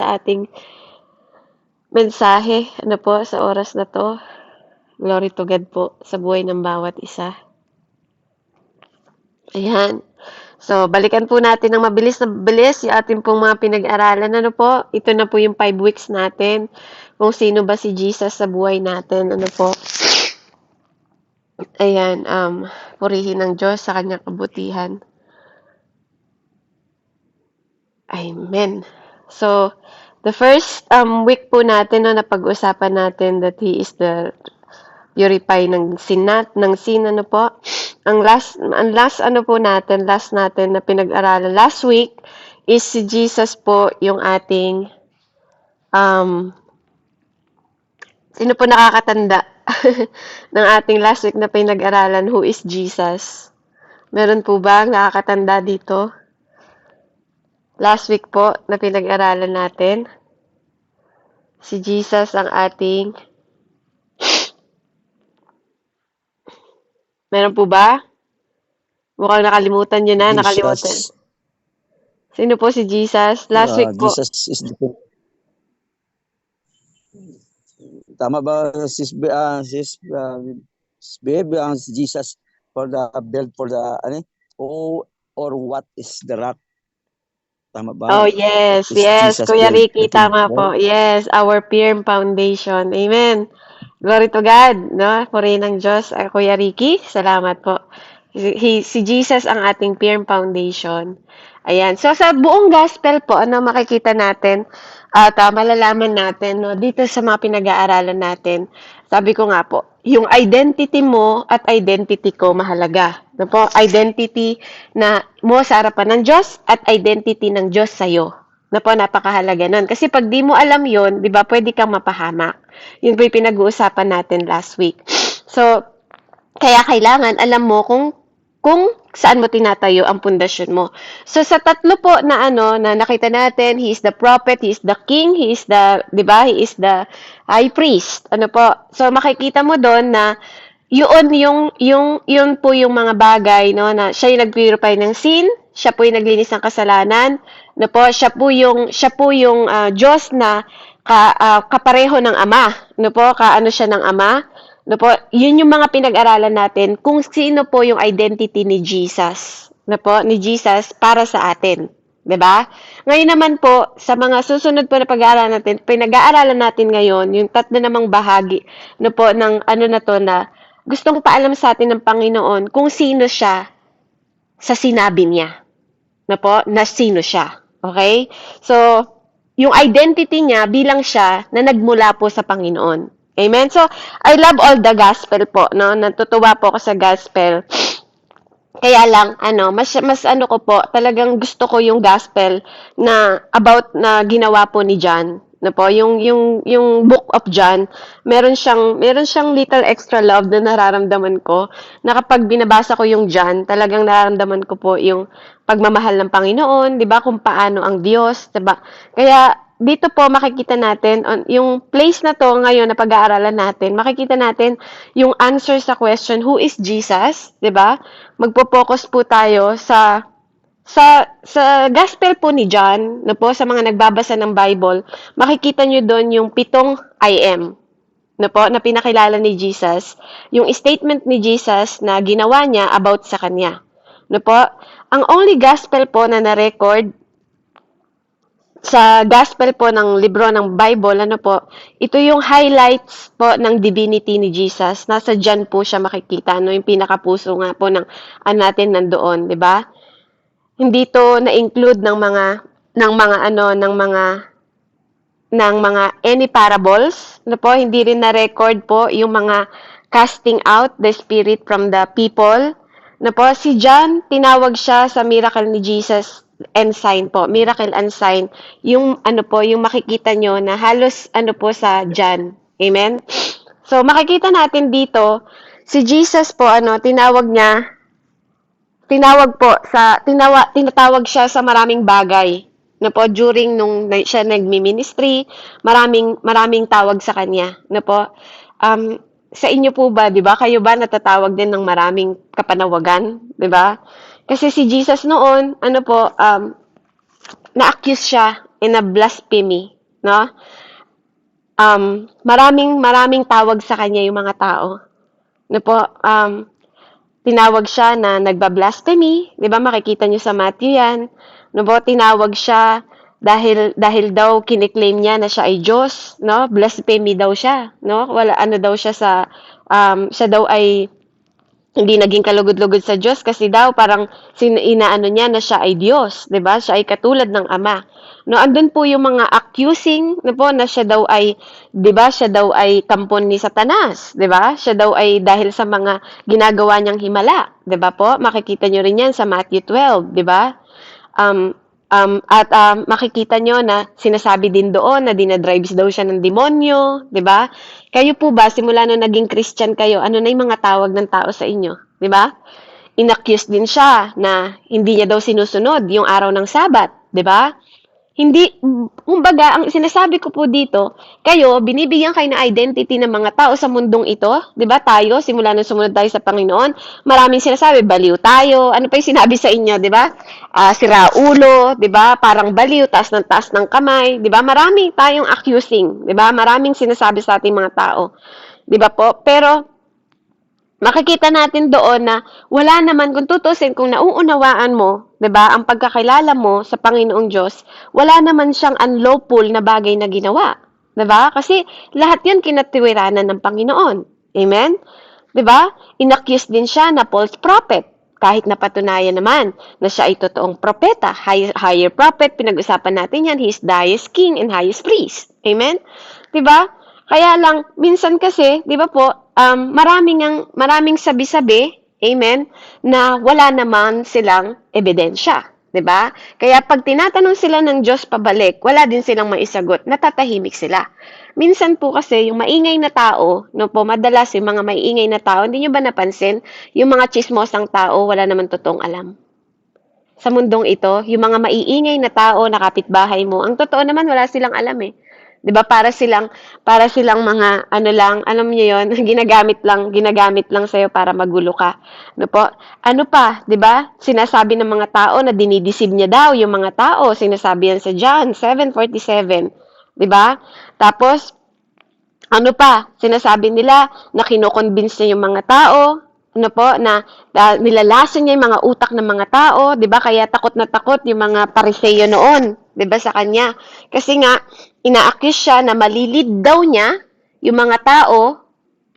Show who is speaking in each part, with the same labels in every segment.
Speaker 1: sa ating mensahe, ano po, sa oras na 'to. Glory to God po sa buhay ng bawat isa. Ayan. So, balikan po natin ng mabilis na mabilis yung ating pong mga pinag-aralan. Ano po? Ito na po yung 5 weeks natin. Kung sino ba si Jesus sa buhay natin. Ano po? Ayan. Purihin ng Diyos sa kanyang kabutihan. Amen. So, the first week po natin, no, napag-usapan natin that He is the purify ng sin, ano po. Last natin na pinag-aralan last week is si Jesus po yung ating sino po nakakatanda ng ating last week na pinag-aralan, who is Jesus? Meron po ba nakakatanda dito? Last week po na pinag-aralan natin, si Jesus ang ating meron po ba? Mukhang nakalimutan nyo na, nakalimutan.
Speaker 2: Jesus.
Speaker 1: Sino po si Jesus? Last week po.
Speaker 2: Jesus is the tama ba sis babe ang Jesus for the build for the or what is the rock? Tama ba?
Speaker 1: Oh, yes,
Speaker 2: Is
Speaker 1: yes.
Speaker 2: Jesus
Speaker 1: Kuya
Speaker 2: build
Speaker 1: Ricky,
Speaker 2: the thing,
Speaker 1: tama po.
Speaker 2: right?
Speaker 1: Yes, our firm foundation. Amen. Glory to God, no? Purihin ng Diyos. Kuya Ricky, salamat po. Si Jesus ang ating firm foundation. Ayan. So, sa buong gospel po, ano makikita natin at malalaman natin, no, dito sa mga pinag-aaralan natin, sabi ko nga po, yung identity mo at identity ko mahalaga. No po? Identity na mo sa harapan ng Diyos at identity ng Diyos sa'yo. Na po, napakahalaga nun. Kasi pag di mo alam yon, di ba, pwede kang mapahamak. Yun po yung pinag-uusapan natin last week. So, kaya kailangan alam mo kung saan mo tinatayo ang pundasyon mo. So sa tatlo po na na nakita natin, he is the prophet, he is the king, he is the, 'di ba? He is the high priest. Ano po? So makikita mo doon na yun po yung mga bagay, no, na siya yung nag-purify ng sin, siya po yung naglinis ng kasalanan, no po, siya po yung Diyos na kapareho ng Ama, no po, kaano siya ng Ama. No po, yun yung mga pinag-aralan natin kung sino po yung identity ni Jesus. No po, ni Jesus para sa atin. 'Di ba? Ngayon naman po, sa mga susunod po na pag-aaralan natin, pinag-aaralan natin ngayon yung tatlo namang bahagi no po ng na to na gustong paalam sa atin ng Panginoon kung sino siya sa sinabi niya. Na po, na sino siya. Okay? So, yung identity niya bilang siya na nagmula po sa Panginoon. Amen? So, I love all the gospel po, no? Natutuwa po ako sa gospel. Kaya lang, mas ko po, talagang gusto ko yung gospel na about na ginawa po ni John. Na po, yung Book of John, meron siyang little extra love na nararamdaman ko. Na kapag binabasa ko yung John, talagang nararamdaman ko po yung pagmamahal ng Panginoon, 'di ba? Kung paano ang Diyos, 'di ba? Kaya dito po makikita natin yung place na to ngayon na pag-aaralan natin, makikita natin yung answer sa question, who is Jesus, 'di ba? Magpo-focus po tayo sa gospel po ni John, no po, sa mga nagbabasa ng Bible, makikita nyo doon yung 7 I am, no po, na pinakilala ni Jesus, yung statement ni Jesus na ginawa niya about sa kanya. No po, ang only gospel po na na-record sa gospel po ng libro ng Bible, ito yung highlights po ng divinity ni Jesus. Nasa John po siya makikita, yung pinakapuso nga po ng natin nandoon, 'di ba? Hindi to na-include ng mga any parables, po, hindi rin na-record po yung mga casting out the spirit from the people. Po, si John, tinawag siya sa miracle ni Jesus and sign po, miracle and sign, yung yung makikita nyo na halos po sa John. Amen? So, makikita natin dito, si Jesus po, tinatawag siya sa maraming bagay. Po, during nung siya nagmi-ministry, maraming tawag sa kanya. Po, sa inyo po ba, 'di ba? Kayo ba natatawag din ng maraming kapanawagan, 'di ba? Kasi si Jesus noon, na-accuse siya in a blasphemy, no? Maraming tawag sa kanya yung mga tao. No po, tinawag siya na nagbablasphemy, 'di ba? Makikita niyo sa Matthew 'yan. No po, tinawag siya dahil daw kiniklaim niya na siya ay Diyos, no? Blasphemy daw siya, no? Wala ano daw siya sa siya daw ay hindi naging kalugod-lugod sa Diyos kasi daw parang inaano niya na siya ay Diyos, 'di ba? Siya ay katulad ng Ama. No, andun po yung mga accusing, no po, na siya daw ay, 'di ba? Siya daw ay kampon ni Satanas, 'di ba? Siya daw ay dahil sa mga ginagawa niyang himala, 'di ba po? Makikita niyo rin 'yan sa Matthew 12, 'di ba? Makikita nyo na sinasabi din doon na dinadrives daw siya ng demonyo, di ba? Kayo po ba, simula nung naging Christian kayo, ano na yung mga tawag ng tao sa inyo? Di ba? Inaccuse din siya na hindi niya daw sinusunod yung araw ng Sabat, di ba? Hindi, kumbaga, ang sinasabi ko po dito, kayo, binibigyan kayo ng identity ng mga tao sa mundong ito, di ba? Tayo, simula nung sumunod tayo sa Panginoon, maraming sinasabi, baliw tayo, ano pa yung sinabi sa inyo, di ba? Sira ulo, di ba? Parang baliw, taas ng kamay, di ba? Maraming tayong accusing, di ba? Maraming sinasabi sa ating mga tao, di ba po? Pero, makikita natin doon na wala naman, kung tutusin, kung nauunawaan mo, 'di ba, ang pagkakilala mo sa Panginoong Diyos, wala naman siyang unlawful na bagay na ginawa, 'di ba? Kasi lahat 'yan kinatiwiranan ng Panginoon. Amen? 'Di ba? Inaccuse din siya na false prophet. Kahit napatunayan naman na siya ay totoong propeta, higher prophet, pinag-usapan natin yan, he is the highest king and highest priest. Amen? 'Di ba? Kaya lang, minsan kasi, di ba po, maraming sabi-sabi, amen, na wala naman silang ebidensya. Di ba? Kaya pag tinatanong sila ng Diyos pabalik, wala din silang maisagot, natatahimik sila. Minsan po kasi, yung maingay na tao, no po, madalas yung mga maingay na tao, hindi nyo ba napansin, yung mga chismosang tao, wala naman totoong alam. Sa mundong ito, yung mga maiingay na tao na kapitbahay mo, ang totoo naman, wala silang alam eh. 'Di ba? Para silang mga ano lang, alam niyo 'yon, ginagamit lang sa para magulo ka. Ano po? Ano pa, 'di ba? Sinasabi ng mga tao na dinideceive niya daw yung mga tao, sinasabi yan sa John 7:47, 'di ba? Tapos ano pa, sinasabi nila na kino-convince niya yung mga tao, ano po, na nilalason niya yung mga utak ng mga tao, 'di ba? Kaya takot na takot yung mga Pariseo noon, 'di ba, sa kanya. Kasi nga ina-accuse siya na malilid daw niya yung mga tao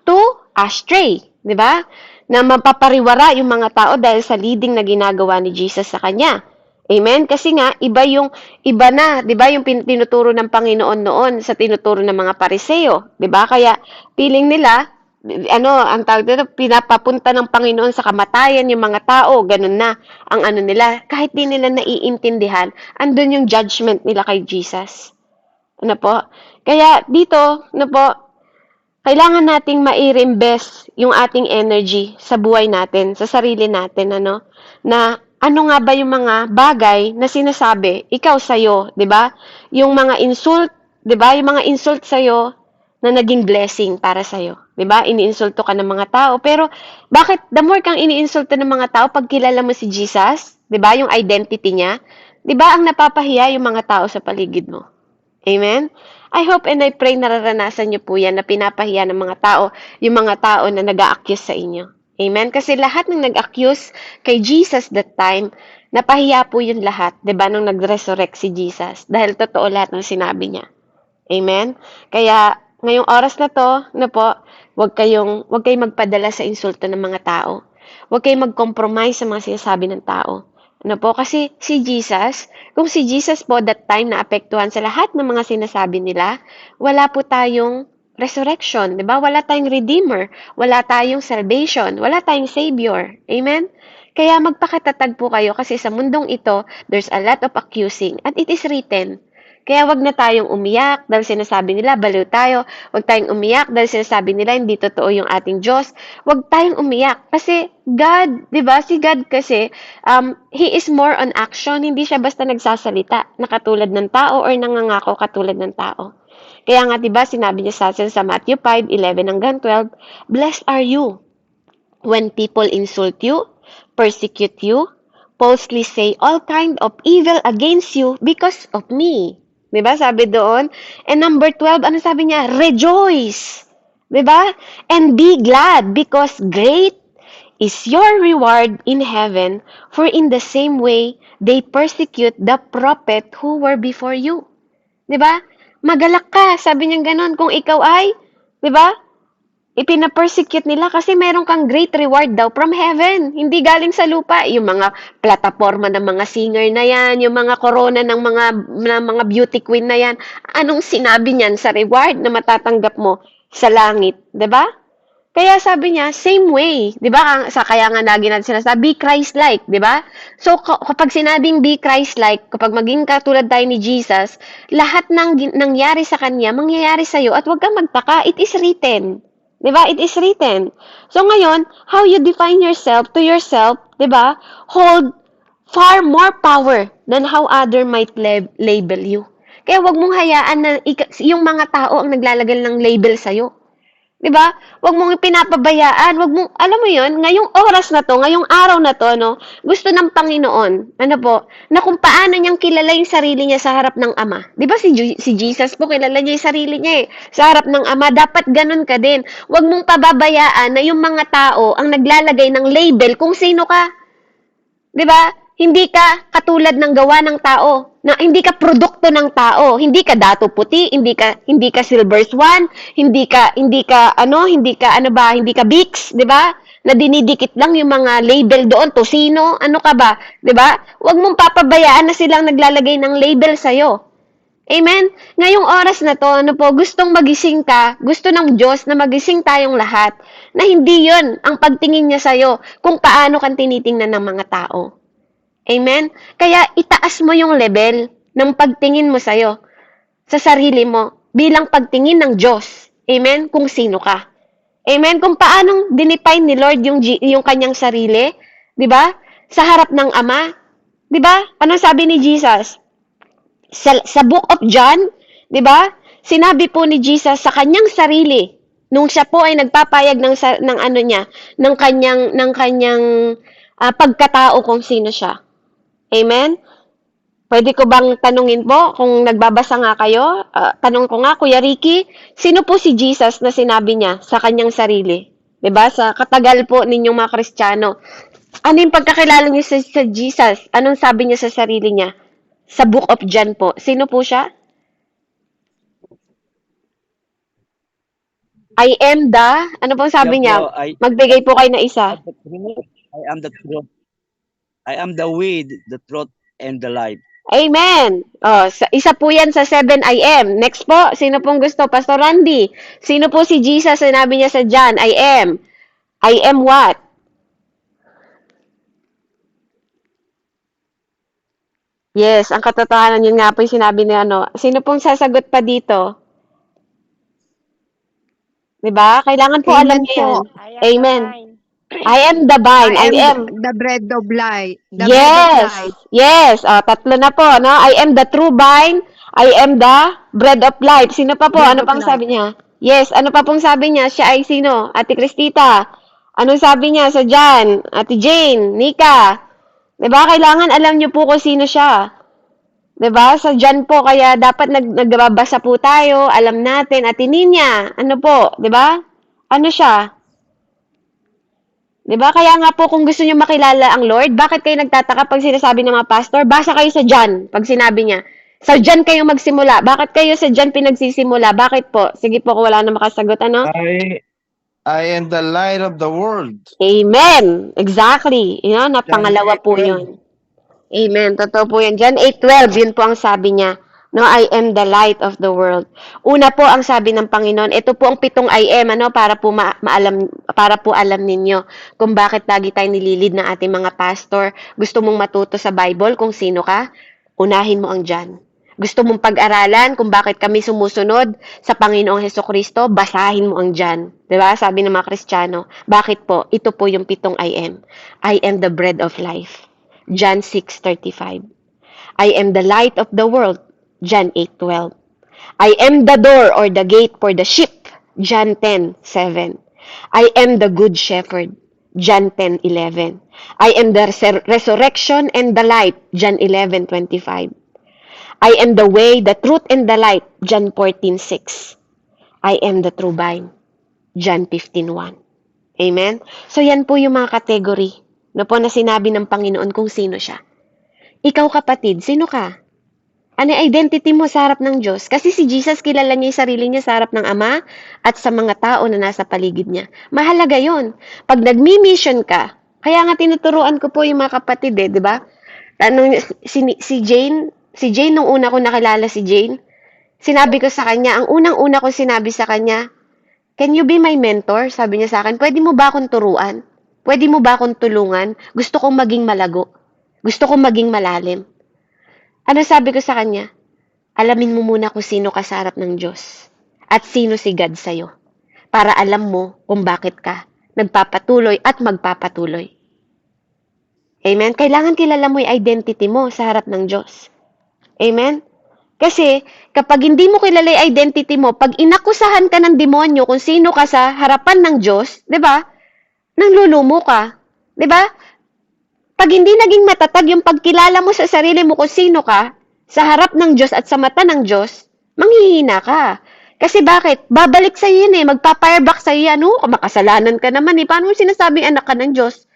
Speaker 1: to astray, 'di ba? Na mapapariwara yung mga tao dahil sa leading na ginagawa ni Jesus sa kanya. Amen? Kasi nga, iba na, di ba, yung tinuturo ng Panginoon noon sa tinuturo ng mga Pariseo, di ba? Kaya, feeling nila, ang tawag dito, pinapapunta ng Panginoon sa kamatayan yung mga tao, ganun na, ang ano nila, kahit di nila naiintindihan, andun yung judgment nila kay Jesus. Ano po? Kaya, dito, ano po, kailangan nating mai-reinvest yung ating energy sa buhay natin, sa sarili natin, na ano nga ba yung mga bagay na sinasabi, ikaw sa'yo, di ba? Yung mga insult, di ba? Yung mga insult sa'yo na naging blessing para sa'yo. Di ba? Iniinsulto ka ng mga tao. Pero, bakit the more kang iniinsulto ng mga tao pag kilala mo si Jesus, di ba? Yung identity niya, di ba? Ang napapahiya yung mga tao sa paligid mo. Amen? I hope and I pray nararanasan niyo po yan na pinapahiya ng mga tao, yung mga tao na nag-a-accuse sa inyo. Amen? Kasi lahat ng nag-accuse kay Jesus that time, napahiya po yun lahat, 'di ba, nung nag-resurrect si Jesus. Dahil totoo lahat ng sinabi niya. Amen? Kaya, ngayong oras na to, huwag kayong magpadala sa insulto ng mga tao. Huwag kayong mag-compromise sa mga sinasabi ng tao. Kasi kung si Jesus po that time na apektuhan sa lahat ng mga sinasabi nila, wala po tayong resurrection, 'di ba? Wala tayong redeemer, wala tayong salvation, wala tayong savior. Amen? Kaya magpakatatag po kayo kasi sa mundong ito, there's a lot of accusing at it is written. Kaya wag na tayong umiyak dahil sinasabi nila baliw tayo. Wag tayong umiyak dahil sinasabi nila hindi totoo yung ating Diyos. Wag tayong umiyak kasi God, 'di ba? Si God kasi He is more on action, hindi siya basta nagsasalita na katulad ng tao or nangangako katulad ng tao. Kaya nga 'di ba sinabi niya sa atin sa Matthew 5:11 hanggang 12, "Blessed are you when people insult you, persecute you, falsely say all kind of evil against you because of me." 'Di ba? Sabi doon. And number 12, ano sabi niya? Rejoice. 'Di ba? And be glad because great is your reward in heaven, for in the same way they persecute the prophet who were before you. 'Di ba? Magalak ka, sabi niya gano'n, kung ikaw ay, 'di ba? Ipina-persecute nila kasi meron kang great reward daw from heaven. Hindi galing sa lupa. Yung mga plataforma ng mga singer na yan, yung mga corona ng mga beauty queen na yan. Anong sinabi niyan sa reward na matatanggap mo sa langit? 'Di ba? Kaya sabi niya, same way, 'di ba? Kaya nga lagi natin sinasabi, be Christ-like, 'di ba? So kapag sinabing be Christ-like, kapag maging katulad tayo ni Jesus, lahat ng nangyari sa kanya, mangyayari sa iyo at huwag kang magtaka, it is written. 'Di ba? It is written. So ngayon, how you define yourself to yourself, 'di ba? Hold far more power than how other might label you. Kaya wag mong hayaan na yung mga tao ang naglalagay ng label sa iyo. 'Di ba? Wag mong pinapabayaan, wag mong alam mo 'yon, ngayong oras na 'to, ngayong araw na 'to, no, gusto ng Panginoon, ano po, na kung paano niyang kilala yung sarili niya sa harap ng Ama. 'Di ba si Jesus po kilala niya yung sarili niya sa harap ng Ama, dapat ganun ka din. Wag mong pababayaan na yung mga tao ang naglalagay ng label kung sino ka. 'Di ba? Hindi ka katulad ng gawa ng tao, na hindi ka produkto ng tao, hindi ka dato puti, hindi ka silver swan, hindi ka Bix, 'di ba? Na dinidikit lang yung mga label doon, tosino, ano ka ba, 'di ba? Huwag mong papabayaan na silang naglalagay ng label sa Amen? Ngayong oras na to, ano po, gustong magising ka, gusto ng Diyos na magising tayong lahat, na hindi yon ang pagtingin niya sa'yo kung paano kang tinitingnan ng mga tao. Amen? Kaya itaas mo yung level ng pagtingin mo sa'yo, sa sarili mo, bilang pagtingin ng Diyos. Amen? Kung sino ka. Amen? Kung paanong dinefine ni Lord yung kanyang sarili, di ba? Sa harap ng Ama. Di ba? Anong sabi ni Jesus? Sa Book of John, di ba? Sinabi po ni Jesus sa kanyang sarili, nung siya po ay nagpapayag ng ano niya, ng kanyang pagkatao kung sino siya. Amen? Pwede ko bang tanungin po kung nagbabasa nga kayo? Tanong ko nga, Kuya Ricky, sino po si Jesus na sinabi niya sa kanyang sarili? 'Di ba? Sa katagal po ninyong mga Kristiyano. Ano yung pagkakilala niyo sa Jesus? Anong sabi niya sa sarili niya? Sa Book of John po. Sino po siya? I am the, ano pong sabi niya?
Speaker 2: po,
Speaker 1: Magbigay po kayo na isa.
Speaker 2: I am the truth. I am the way, the truth, and the life.
Speaker 1: Amen. Isa po yan sa 7 I am. Next po, sino pong gusto? Pastor Randy. Sino po si Jesus? Sinabi niya sa John, I am. I am what? Yes, ang katotohanan yun nga po yung sinabi ni ano. Sino pong sasagot pa dito? 'Di ba? Kailangan po alam
Speaker 3: Amen
Speaker 1: niyo yan.
Speaker 3: po.
Speaker 1: Amen. I am the vine. I am.
Speaker 3: the bread of life. The bread of
Speaker 1: Yes.
Speaker 3: life.
Speaker 1: Yes. Tatlo na po, no? I am the true vine. I am the bread of life. Sino pa po?
Speaker 3: Bread
Speaker 1: Ano
Speaker 3: of
Speaker 1: pang
Speaker 3: life.
Speaker 1: sabi niya? Yes. Ano pa pong sabi niya? Siya ay sino? Ate Cristita. Anong sabi niya sa John? Ate Jane? Nika? 'Di ba? Kailangan alam niyo po kung sino siya. 'Di ba? Sa John po, kaya dapat nagbabasa po tayo, alam natin. Ate Ninya, ano po? 'Di ba? Ano siya? 'Di ba? Kaya nga po kung gusto niyo makilala ang Lord, bakit kayo nagtataka pag sinasabi ng mga pastor? Basa kayo sa John pag sinabi niya. Sa John kayo magsimula. Bakit kayo sa John pinagsisimula? Bakit po? Sige po kung wala na makasagot, ano?
Speaker 4: I am the light of the world.
Speaker 1: Amen. Exactly. Yan, na pangalawa po 'yun. Amen. Totoo po yan. John 8:12, yun po ang sabi niya. No, I am the light of the world. Una po ang sabi ng Panginoon, ito po ang 7 I am, ano, para po alam ninyo kung bakit lagi tayo nililid ng ating mga pastor. Gusto mong matuto sa Bible kung sino ka? Unahin mo ang John. Gusto mong pag-aralan kung bakit kami sumusunod sa Panginoong Hesukristo? Basahin mo ang John. 'Di ba? Sabi ng mga Kristiyano. Bakit po? Ito po yung 7 I am. I am the bread of life. John 6:35. I am the light of the world. John 8:12. I am the door or the gate for the sheep. John 10:7. I am the good shepherd. John 10:11. I am the resurrection and the life. John 11:25. I am the way, the truth, and the light. John 14:6. I am the true vine. John 15:1. Amen? So yan po yung mga category na po na sinabi ng Panginoon kung sino siya. Ikaw kapatid, sino ka? Ano yung identity mo sa harap ng Diyos? Kasi si Jesus, kilala niya yung sarili niya sa harap ng Ama at sa mga tao na nasa paligid niya. Mahalaga yon. Pag nagmi-mission ka, kaya nga tinuturuan ko po yung mga kapatid di ba? Si Jane, nung una ko nakilala si Jane, sinabi ko sa kanya, ang unang-una ko sinabi sa kanya, can you be my mentor? Sabi niya sa akin, pwede mo ba akong turuan? Pwede mo ba akong tulungan? Gusto kong maging malago. Gusto kong maging malalim. Ano sabi ko sa kanya? Alamin mo muna kung sino ka sa harap ng Diyos at sino si God sa'yo para alam mo kung bakit ka nagpapatuloy at magpapatuloy. Amen? Kailangan kilala mo yung identity mo sa harap ng Diyos. Amen? Kasi kapag hindi mo kilala yung identity mo, pag inakusahan ka ng demonyo kung sino ka sa harapan ng Diyos, di ba? Nanglulumo ka. Di ba? Pag hindi naging matatag yung pagkilala mo sa sarili mo kung sino ka, sa harap ng Diyos at sa mata ng Diyos, manghihina ka. Kasi bakit? Babalik sa'yo yun magpa-fireback sa'yo yan. Makasalanan ka naman Paano mo sinasabing anak ka ng Diyos?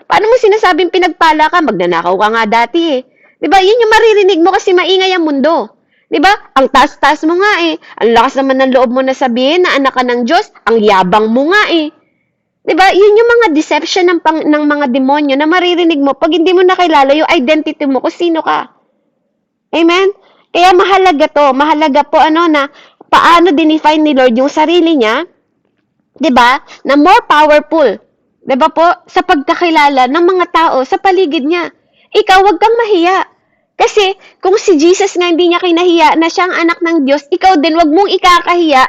Speaker 1: Paano mo sinasabing pinagpala ka? Magnanakaw ka nga dati Diba? Yun yung maririnig mo kasi maingay ang mundo. Diba? Ang taas-taas mo nga Ang lakas naman ng loob mo na sabihin na anak ka ng Diyos. Ang yabang mo nga Diba? Yun yung mga deception ng mga demonyo na maririnig mo pag hindi mo nakilala yung identity mo kung sino ka. Amen? Kaya mahalaga to. Mahalaga po na paano dinefine ni Lord yung sarili niya, diba? Na more powerful. Diba po? Sa pagkakilala ng mga tao sa paligid niya. Ikaw, wag kang mahiya. Kasi kung si Jesus nga hindi niya kinahiya na siyang anak ng Diyos, ikaw din, wag mong ikakahiya.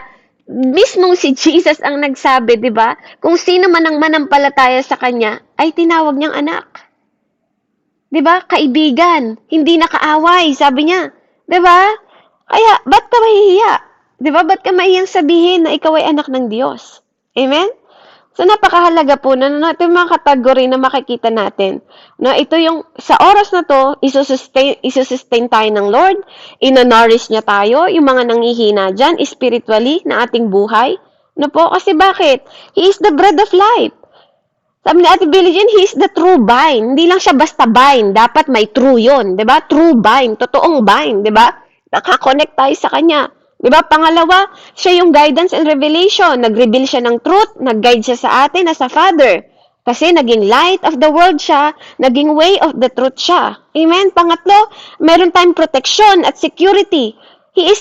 Speaker 1: Mismong si Jesus ang nagsabi, di ba? Kung sino man ang manampalataya sa kanya, ay tinawag niyang anak. Di ba? Kaibigan, hindi nakaaway, sabi niya. Di ba? Kaya, ba't ka mahihiya? Di ba? Ba't ka mahiyang sabihin na ikaw ay anak ng Diyos? Amen? So, napakahalaga po na ito yung mga kategory na makikita natin. Na ito yung, sa oras na to, isusustain tayo ng Lord, ino-nourish niya tayo, yung mga nanghihina dyan, spiritually, na ating buhay. No po? Kasi bakit? He is the bread of life. Sabi ni Ate Billie Jean, He is the true vine. Hindi lang siya basta vine. Dapat may true yun. Diba? True vine. Totoong vine. Diba? Nakakonect tayo sa Kanya. Diba? Pangalawa, siya yung guidance and revelation. Nag-reveal siya ng truth, nag-guide siya sa atin as a Father. Kasi naging light of the world siya, naging way of the truth siya. Amen? Pangatlo, meron tayong protection at security. He is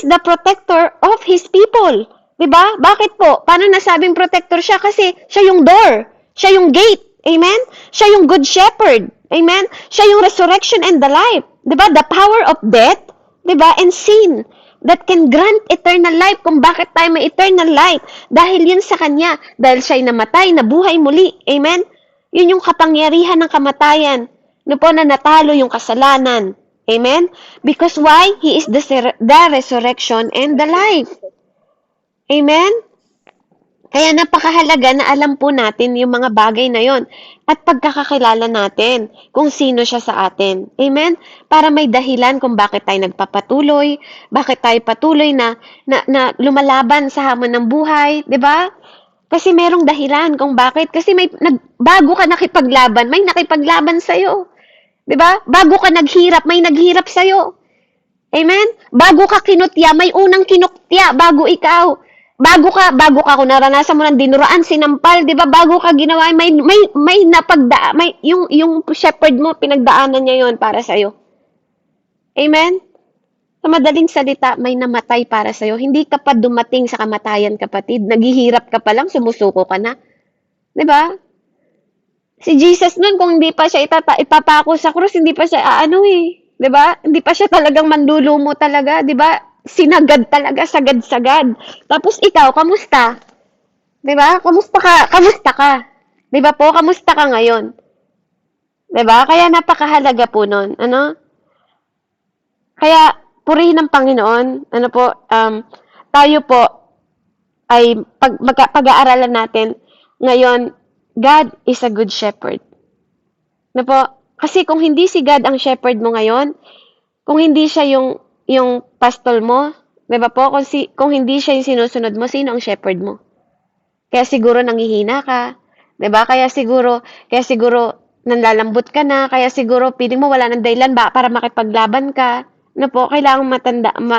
Speaker 1: the protector of His people. Diba? Bakit po? Paano nasabing protector siya? Kasi siya yung door. Siya yung gate. Amen? Siya yung good shepherd. Amen? Siya yung resurrection and the life. Diba? The power of death, diba? And sin. That can grant eternal life. Kung bakit tayo may eternal life? Dahil yun sa Kanya. Dahil siya'y namatay, nabuhay muli. Amen? Yun yung kapangyarihan ng kamatayan. No po na natalo yung kasalanan. Amen? Because why? He is the resurrection and the life. Amen? Kaya napakahalaga na alam po natin yung mga bagay na yon at pagkakakilala natin kung sino siya sa atin. Amen? Para may dahilan kung bakit tayo nagpapatuloy, bakit tayo patuloy na lumalaban sa hamon ng buhay, di ba? Kasi merong dahilan kung bakit. Kasi bago ka nakipaglaban, may nakipaglaban sa'yo. Di ba? Bago ka naghirap, may naghirap sa'yo. Amen? Bago ka kinutya, may unang kinutya bago ikaw. Bago ka kung naranasan mo ng dinuraan, sinampal, 'di ba? Bago ka ginawa, may yung shepherd mo pinagdaanan niya 'yon para sa iyo. Amen. Sa madaling salita, may namatay para sa iyo. Hindi ka pa dumating sa kamatayan, kapatid. Naghihirap ka pa lang, sumusuko ka na. 'Di ba? Si Jesus noon, kung hindi pa siya ipapako sa krus, hindi pa siya 'di ba? Hindi pa siya talagang manlulumo talaga, 'di ba? Sinagad talaga, sagad-sagad. Tapos ikaw, kamusta? 'Di ba? Kamusta ka? 'Di ba po? Kamusta ka ngayon? 'Di ba? Kaya napakahalaga po noon, Kaya purihin ng Panginoon, tayo po ay pag-aaralan natin ngayon, God is a good shepherd. Po? Kasi kung hindi si God ang shepherd mo ngayon, Kung hindi siya yung pastol mo, 'di ba po? Kung hindi siya yung sinusunod mo, sino ang shepherd mo? Kaya siguro nanghihina ka, 'di ba? Kaya siguro nanlalambot ka na, kaya siguro feeling mo wala ng dahilan ba para makipaglaban ka. Ano po, kailangang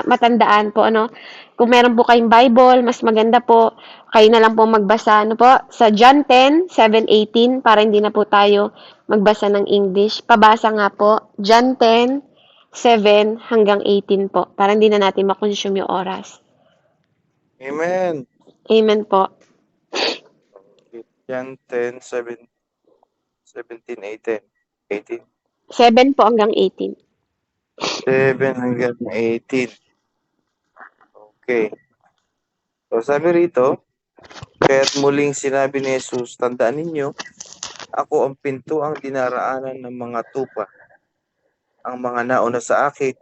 Speaker 1: matandaan po ano. Kung meron po kayong Bible, mas maganda po kayo na lang po magbasa ano po sa John 10:7-18 para hindi na po tayo magbasa ng English. Pabasa nga po John 10:7-18 po para hindi na natin ma-consume yung oras.
Speaker 4: Amen.
Speaker 1: Amen po.
Speaker 4: John 10, 7, 17, 18. 18.
Speaker 1: 7 po hanggang 18.
Speaker 4: 7 hanggang 18. Okay. So sabi rito, kaya't muling sinabi ni Jesus, tandaan ninyo, ako ang pintuang dinaraanan ng mga tupa. Ang mga nauna sa akin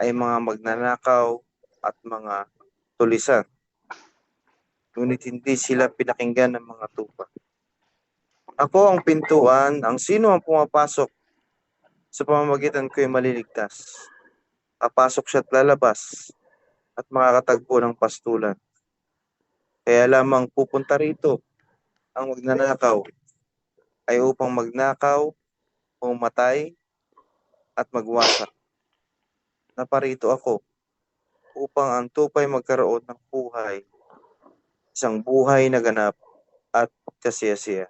Speaker 4: ay mga magnanakaw at mga tulisan. Ngunit hindi sila pinakinggan ng mga tupa. Ako ang pintuan, ang sino ang pumapasok sa pamamagitan ko ay maliligtas. Papasok siya at lalabas at makakatagpo ng pastulan. Kaya lamang pupunta rito ang magnanakaw ay upang magnakaw, pumatay at magwasak. Naparito ako upang ang tupay magkaroon ng buhay, isang buhay na ganap at kasiyasiya.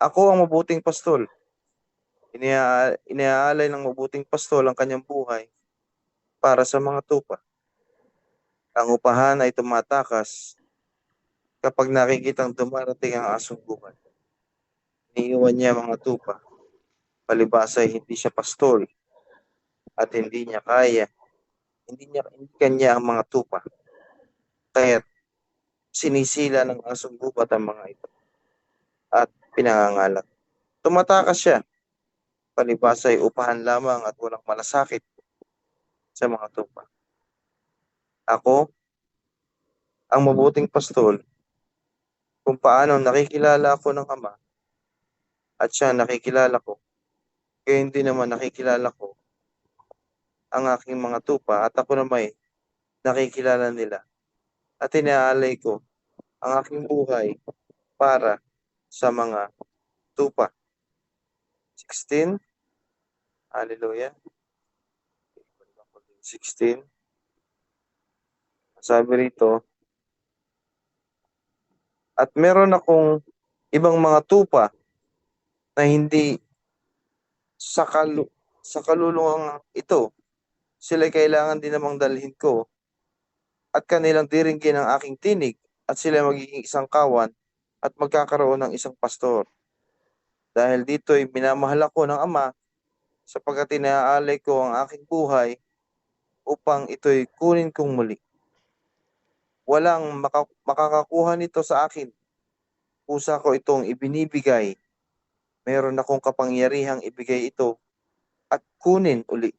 Speaker 4: Ako ang mabuting pastol. Iniaalay ng mabuting pastol ang kanyang buhay para sa mga tupa. Ang upahan ay tumatakas kapag nakikitang dumarating ang asong buhay. Iniiwan niya mga tupa. Palibasa ay hindi siya pastol at hindi kanya ang mga tupa. Kaya sinisila ng asong gubat ang mga ito at pinangangalat. Tumatakas siya. Palibasa ay upahan lamang at walang malasakit sa mga tupa. Ako, ang mabuting pastol, kung paano nakikilala ako ng Ama at siya nakikilala ko, kaya hindi naman nakikilala ko ang aking mga tupa at ako naman nakikilala nila at inaalay ko ang aking buhay para sa mga tupa. 16. Hallelujah. 16. Sabi rito, at meron akong ibang mga tupa na hindi sa kalulungang ito. Sila kailangan din namang dalhin ko at kanilang diringgin ang aking tinig at sila magiging isang kawan at magkakaroon ng isang pastor. Dahil dito ay minamahal ako ng Ama sapagkat inaalay ko ang aking buhay upang ito'y kunin kong muli. Walang makakakuha nito sa akin. Pusa ko itong ibinibigay. Meron akong kapangyarihang ibigay ito at kunin uli.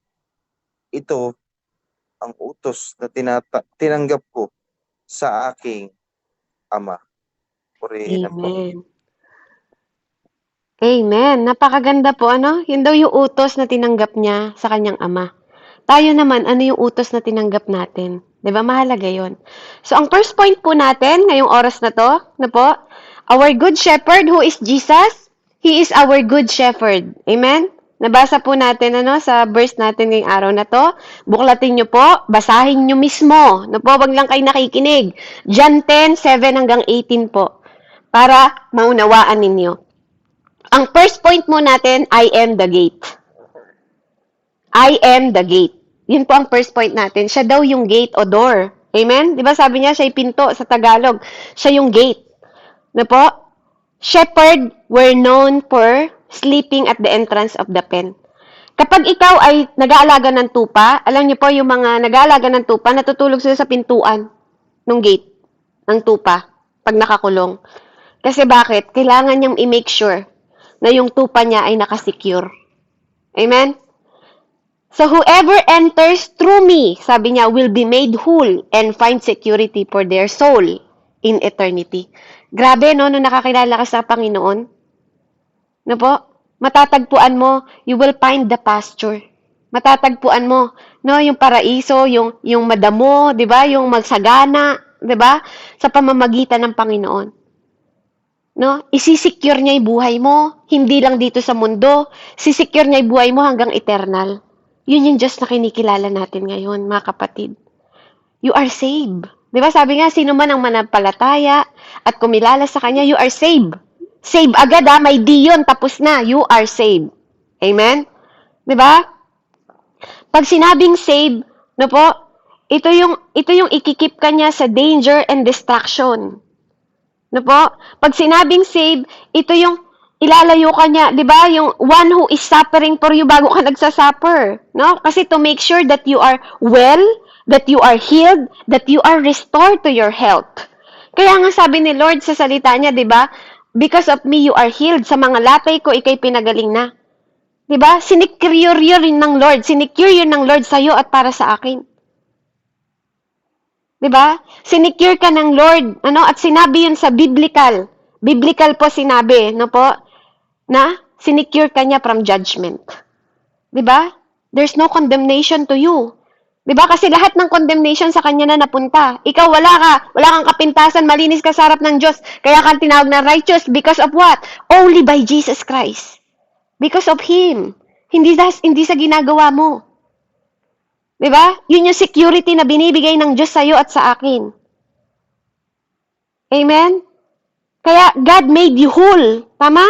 Speaker 4: Ito ang utos na tinanggap ko sa aking Ama. Purihin ang Panginoon.
Speaker 1: Amen. Amen. Napakaganda po, ano? Yun daw yung utos na tinanggap niya sa kanyang ama. Tayo naman, ano yung utos na tinanggap natin? 'Di ba? Mahalaga yon. So, ang first point po natin, ngayong oras na to, na po, our good shepherd who is Jesus, He is our good shepherd. Amen? Nabasa po natin ano, sa verse natin ngayong araw na to. Buklatin nyo po, basahin nyo mismo. No po, wag lang kayo nakikinig. John 10:7-18 po. Para maunawaan ninyo. Ang first point mo natin, I am the gate. I am the gate. Yun po ang first point natin. Siya daw yung gate o door. Amen? Di ba sabi niya, siya yung pinto sa Tagalog. Siya yung gate. Na po? Shepherd were known for sleeping at the entrance of the pen. Kapag ikaw ay nag-aalaga ng tupa, alam niyo po yung mga nag-aalaga ng tupa, natutulog sila sa pintuan ng gate ng tupa pag nakakulong. Kasi bakit? Kailangan niyang i-make sure na yung tupa niya ay nakasecure. Amen? So whoever enters through me, sabi niya, will be made whole and find security for their soul in eternity. Grabe, no? Nung nakakilala ka sa Panginoon, no po? Matatagpuan mo, you will find the pasture. Matatagpuan mo, no, yung paraiso, yung madamo, 'di ba? Yung magsagana, 'di ba? Sa pamamagitan ng Panginoon. No? Isisecure niya 'yung buhay mo, hindi lang dito sa mundo, sisecure niya 'yung buhay mo hanggang eternal. Yun yung Diyos na kinikilala natin ngayon, mga kapatid. You are saved. 'Di ba? Sabi nga, sino man ang manampalataya at kumilala sa Kanya, you are saved. Save agad may di yun, tapos na, you are saved. Amen? 'Di ba? Pag sinabing save, no po, ito yung ikikip ka niya sa danger and distraction. No po? Pag sinabing save, ito yung ilalayo ka niya, 'di ba? Yung one who is suffering for you bago ka nagsasuffer, no? Kasi to make sure that you are well, that you are healed, that you are restored to your health. Kaya nga sabi ni Lord sa salita niya, 'di ba? Because of me you are healed. Sa mga latay ko ikay pinagaling na. 'Di ba? Sinicure yun ng Lord. Sinicure yun ng Lord sa iyo at para sa akin. 'Di ba? Sinicure ka ng Lord, at sinabi yun sa biblical. Biblical po sinabi, no po, na sinicure ka niya from judgment. 'Di ba? There's no condemnation to you. 'Di ba? Kasi lahat ng condemnation sa kanya na napunta. Ikaw wala kang kapintasan, malinis ka sa harap ng Diyos. Kaya ka tinawag na righteous because of what? Only by Jesus Christ. Because of Him. Hindi sa ginagawa mo. 'Di ba? Yun yung security na binibigay ng Diyos sa iyo at sa akin. Amen? Kaya God made you whole. Tama?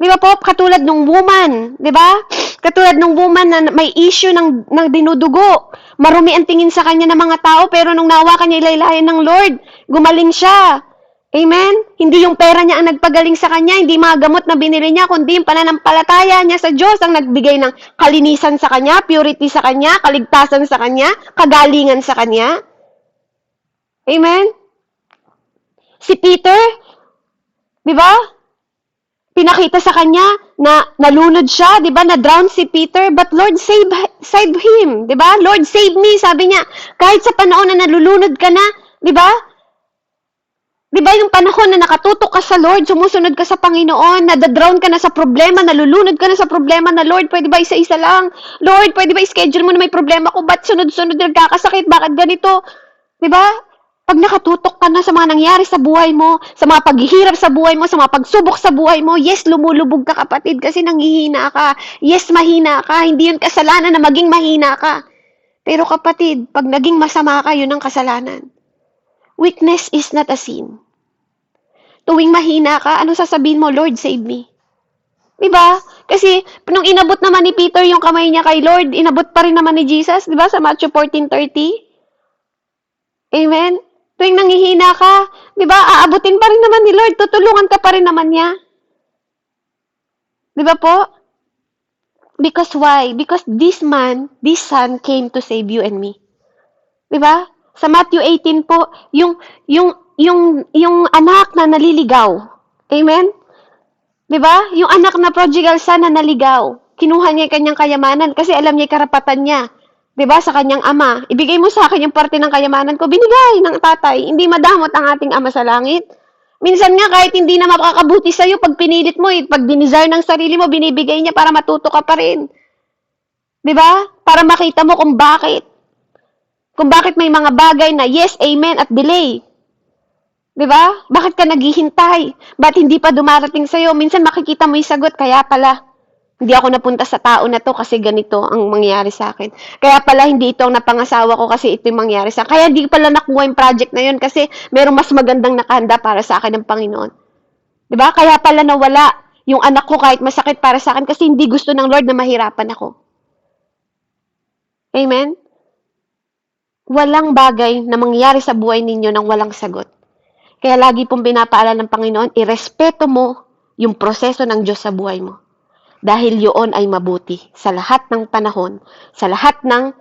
Speaker 1: 'Di ba po? Katulad ng woman, 'di ba? Katulad ng woman na may issue ng dinudugo. Marumi ang tingin sa kanya ng mga tao, pero nung nahawakan niya ilaylayan ng Lord, gumaling siya. Amen? Hindi yung pera niya ang nagpagaling sa kanya, hindi mga gamot na binili niya, kundi yung pananampalataya niya sa Diyos ang nagbigay ng kalinisan sa kanya, purity sa kanya, kaligtasan sa kanya, kagalingan sa kanya. Amen? Si Peter, di ba? Pinakita sa kanya na nalunod siya, di ba? Na-drown si Peter, but Lord, save him, di ba? Lord, save me, sabi niya. Kahit sa panahon na nalulunod ka na, di ba? Di ba yung panahon na nakatutok ka sa Lord, sumusunod ka sa Panginoon, nadadrown ka na sa problema, nalulunod ka na sa problema na, Lord, pwede ba isa-isa lang? Lord, pwede ba i-schedule mo na may problema ko? Ba't sunod-sunod nagkakasakit? Bakit ganito? Di ba? Pag nakatutok ka na sa mga nangyari sa buhay mo, sa mga paghihirap sa buhay mo, sa mga pagsubok sa buhay mo, yes, lumulubog ka kapatid kasi nanghihina ka. Yes, mahina ka. Hindi yun kasalanan na maging mahina ka. Pero kapatid, pag naging masama ka, yun ang kasalanan. Weakness is not a sin. Tuwing mahina ka, ano sasabihin mo? Lord, save me. Diba? Kasi, nung inabot naman ni Peter yung kamay niya kay Lord, inabot pa rin naman ni Jesus, diba? Sa Matthew 14:30. Amen? Tuwing nanghihina ka, diba? Aabutin pa rin naman ni Lord, tutulungan ka pa rin naman niya. Diba po? Because why? Because this son came to save you and me. Diba? Sa Matthew 18 po, yung anak na naliligaw. Amen? 'Di ba? Yung anak na prodigal son na naligaw. Kinuha niya yung kanyang kayamanan kasi alam niya yung karapatan niya. 'Di ba? Sa kanyang ama. Ibigay mo sa akin yung parte ng kayamanan ko. Binigay ng tatay. Hindi madamot ang ating ama sa langit. Minsan nga kahit hindi na makakabuti sa iyo pag pinilit mo, pag dinesire ng sarili mo, binibigay niya para matuto ka pa rin. 'Di ba? Para makita mo kung bakit. Kung bakit may mga bagay na yes, amen, at delay. 'Di ba? Bakit ka naghihintay? Ba't hindi pa dumarating sa'yo? Minsan makikita mo yung sagot, kaya pala, hindi ako napunta sa tao na to kasi ganito ang mangyari sa akin. Kaya pala hindi ito ang napangasawa ko kasi ito yung mangyari sa akin. Kaya hindi pala nakuha yung project na yun kasi merong mas magandang nakahanda para sa akin ng Panginoon. 'Di ba? Kaya pala nawala yung anak ko kahit masakit para sa akin kasi hindi gusto ng Lord na mahirapan ako. Amen? Walang bagay na mangyayari sa buhay ninyo nang walang sagot. Kaya lagi pong pinapaalala ng Panginoon, irespeto mo yung proseso ng Diyos sa buhay mo. Dahil yun ay mabuti sa lahat ng panahon, sa lahat ng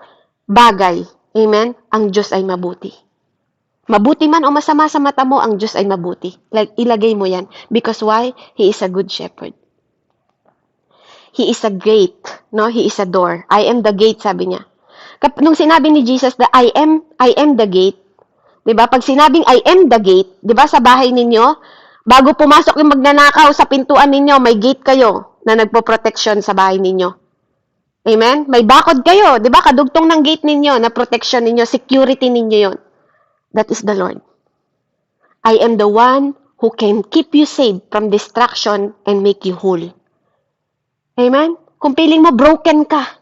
Speaker 1: bagay. Amen? Ang Diyos ay mabuti. Mabuti man o masama sa mata mo, ang Diyos ay mabuti. Ilagay mo yan. Because why? He is a good shepherd. He is a gate. No? He is a door. I am the gate, sabi niya. Nung sinabi ni Jesus na I am the gate, 'di ba? Pag sinabing I am the gate, 'di ba sa bahay ninyo, bago pumasok yung magnanakaw sa pintuan ninyo, may gate kayo na nagpo-protection sa bahay ninyo. Amen? May bakod kayo, di ba? Kadugtong ng gate ninyo, na protection ninyo, security ninyo yon. That is the Lord. I am the one who can keep you safe from destruction and make you whole. Amen? Kung piling mo broken ka,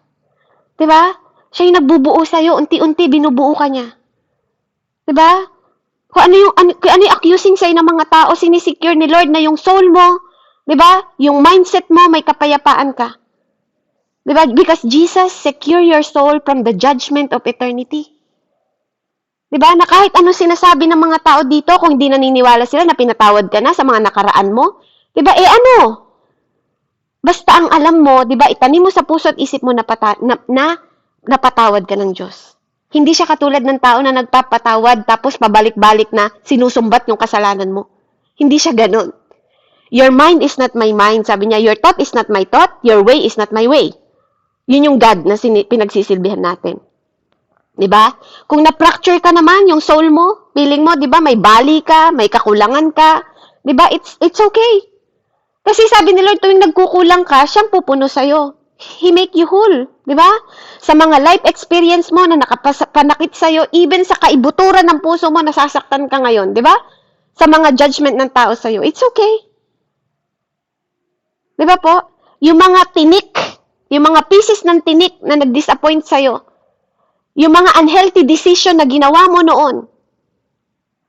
Speaker 1: di ba? Siya yung nagbubuo sa'yo, unti-unti binubuo ka niya. Di ba? Kung ano yung accusing sa'yo ng mga tao, sinisecure ni Lord na yung soul mo, di ba? Yung mindset mo, may kapayapaan ka. Di ba? Because Jesus secure your soul from the judgment of eternity. Di ba? Na kahit anong sinasabi ng mga tao dito, kung hindi naniniwala sila na pinatawad ka na sa mga nakaraan mo, di ba? Basta ang alam mo, di ba, itanim mo sa puso at isip mo na napatawad ka ng Diyos. Hindi siya katulad ng tao na nagpapatawad tapos pabalik-balik na sinusumbat yung kasalanan mo. Hindi siya ganun. Your mind is not my mind. Sabi niya, your thought is not my thought. Your way is not my way. Yun yung God na pinagsisilbihan natin. Diba? Kung na-fracture ka naman yung soul mo, feeling mo, diba, may bali ka, may kakulangan ka, diba, it's okay. Kasi sabi ni Lord, tuwing nagkukulang ka, siyang pupuno sa'yo. He make you whole. Diba? Sa mga life experience mo na nakapanakit sa'yo, even sa kaibuturan ng puso mo, nasasaktan ka ngayon. Diba? Sa mga judgment ng tao sa'yo, it's okay. Diba po? Yung mga tinik, yung mga pieces ng tinik na nag-disappoint sa'yo, yung mga unhealthy decision na ginawa mo noon,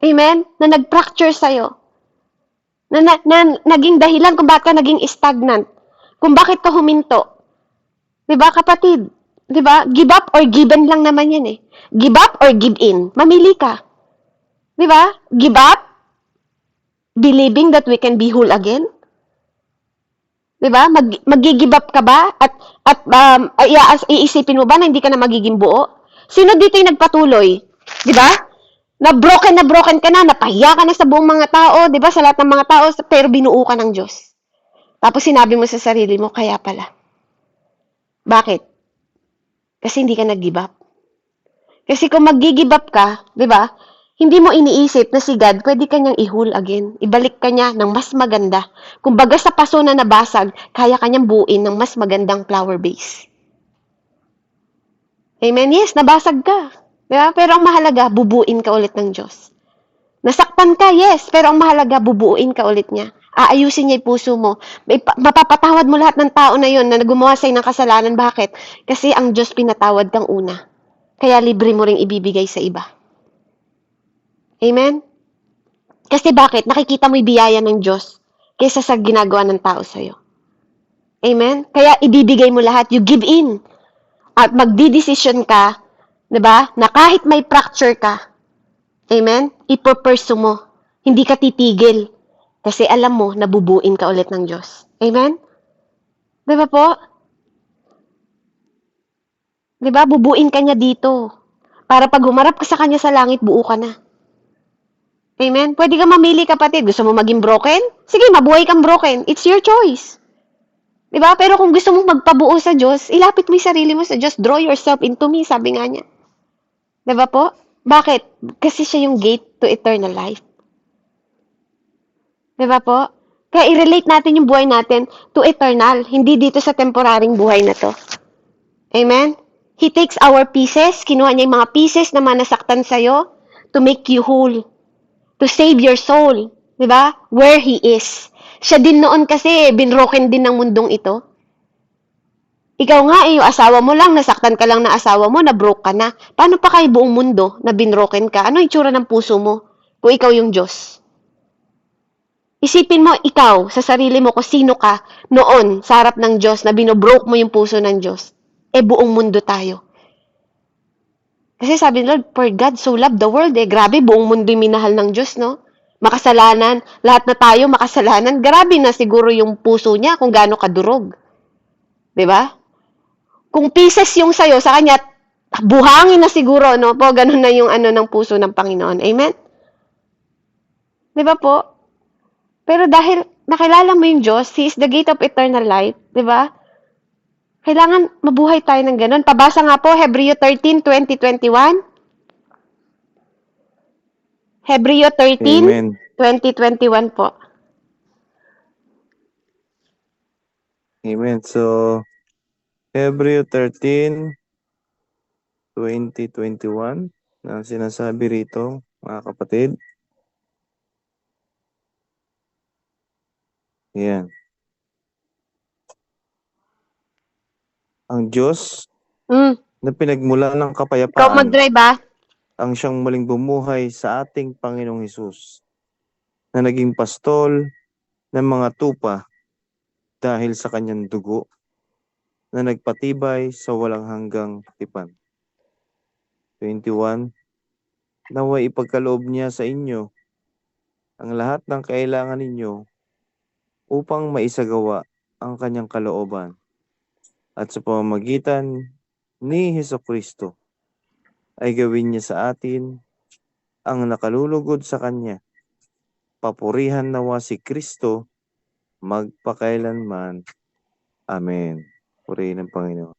Speaker 1: amen, na nag-fracture sa'yo, na naging dahilan kung bakit ka naging stagnant, kung bakit ka huminto. Diba, kapatid? Diba? Give up or given lang naman yan eh. Give up or give in. Mamili ka. Diba? Give up, believing that we can be whole again. Diba? Mag-give up ka ba? At iisipin mo ba na hindi ka na magiging buo? Sino dito yung nagpatuloy? Diba? Na broken ka na, napahiya ka na sa buong mga tao, diba? Sa lahat ng mga tao, pero binuo ka ng Diyos. Tapos sinabi mo sa sarili mo, kaya pala. Bakit? Kasi hindi ka nag-give up. Kasi kung mag-give up ka, diba? Hindi mo iniisip na si God, pwede ka niyang i-whole again. Ibalik ka niya ng mas maganda. Kung baga sa paso na nabasag, kaya ka niyang buuin ng mas magandang flower base. Amen? Yes, nabasag ka. Diba? Pero ang mahalaga, bubuin ka ulit ng Diyos. Nasaktan ka, yes. Pero ang mahalaga, bubuin ka ulit niya. Aayusin niya yung puso mo. Mapapatawad mo lahat ng tao na yun na gumawa sa'yo ng kasalanan. Bakit? Kasi ang Diyos pinatawad kang una. Kaya libre mo ring ibibigay sa iba. Amen? Kasi bakit? Nakikita mo yung biyaya ng Diyos kaysa sa ginagawa ng tao sa'yo. Amen? Kaya ibibigay mo lahat. You give in. At magdidesisyon ka, diba? Na kahit may fracture ka, amen? Ipo-pursue mo. Hindi ka titigil. Kasi alam mo, nabubuin ka ulit ng Diyos. Amen? Diba po? Diba? Bubuin ka niya dito. Para pag humarap ka sa kanya sa langit, buo ka na. Amen? Pwede ka mamili, kapatid. Gusto mo maging broken? Sige, mabuhay kang broken. It's your choice. Diba? Pero kung gusto mo magpabuo sa Diyos, ilapit mo yung sarili mo sa Diyos. Draw yourself into me, sabi nga niya. Diba po? Bakit? Kasi siya yung gate to eternal life. Diba po? Kaya i-relate natin yung buhay natin to eternal, hindi dito sa temporaring buhay na to. Amen? He takes our pieces, kinuha niya yung mga pieces na manasaktan sa'yo to make you whole, to save your soul. Diba? Where He is. Siya din noon kasi, binroken din ng mundong ito. Ikaw nga yung asawa mo lang, nasaktan ka lang na asawa mo, na-broke ka na. Paano pa kayo buong mundo na binroken ka? Ano yung tsura ng puso mo kung ikaw yung Diyos? Isipin mo ikaw sa sarili mo kung sino ka noon sa harap ng Diyos na binobroke mo yung puso ng Diyos. Buong mundo tayo. Kasi sabi ni Lord, for God so loved the world. Grabe, buong mundo yung minahal ng Diyos, no? Makasalanan. Lahat na tayo makasalanan. Grabe na siguro yung puso niya kung gaano kadurog. Diba? Kung pieces yung sayo, sa kanya, buhangin na siguro, no? Po, ganun na yung ng puso ng Panginoon. Amen? Diba po? Pero dahil nakilala mo yung Diyos, He is the gate of eternal life, di ba? Kailangan mabuhay tayo ng ganun. Pabasa nga po, Hebreo 13:20-21. Hebreo 13,
Speaker 4: Amen.
Speaker 1: 20-21 po.
Speaker 4: Amen. So, Hebreo 13, 20-21 na sinasabi rito, mga kapatid. Yan. Ang Diyos
Speaker 1: Mm.
Speaker 4: na pinagmula ng
Speaker 1: Ikaw
Speaker 4: kapayapaan
Speaker 1: mag-drive ba?
Speaker 4: ang siyang muling bumuhay sa ating Panginoong Hesus na naging pastol ng mga tupa dahil sa kanyang dugo na nagpatibay sa walang hanggang tipan. 21. Naway ipagkaloob niya sa inyo ang lahat ng kailangan ninyo upang maisagawa ang kanyang kalooban at sa pamamagitan ni Hesukristo ay gawin niya sa atin ang nakalulugod sa kanya. Papurihan nawa si Kristo magpakailanman. Amen. Purihin ng Panginoon.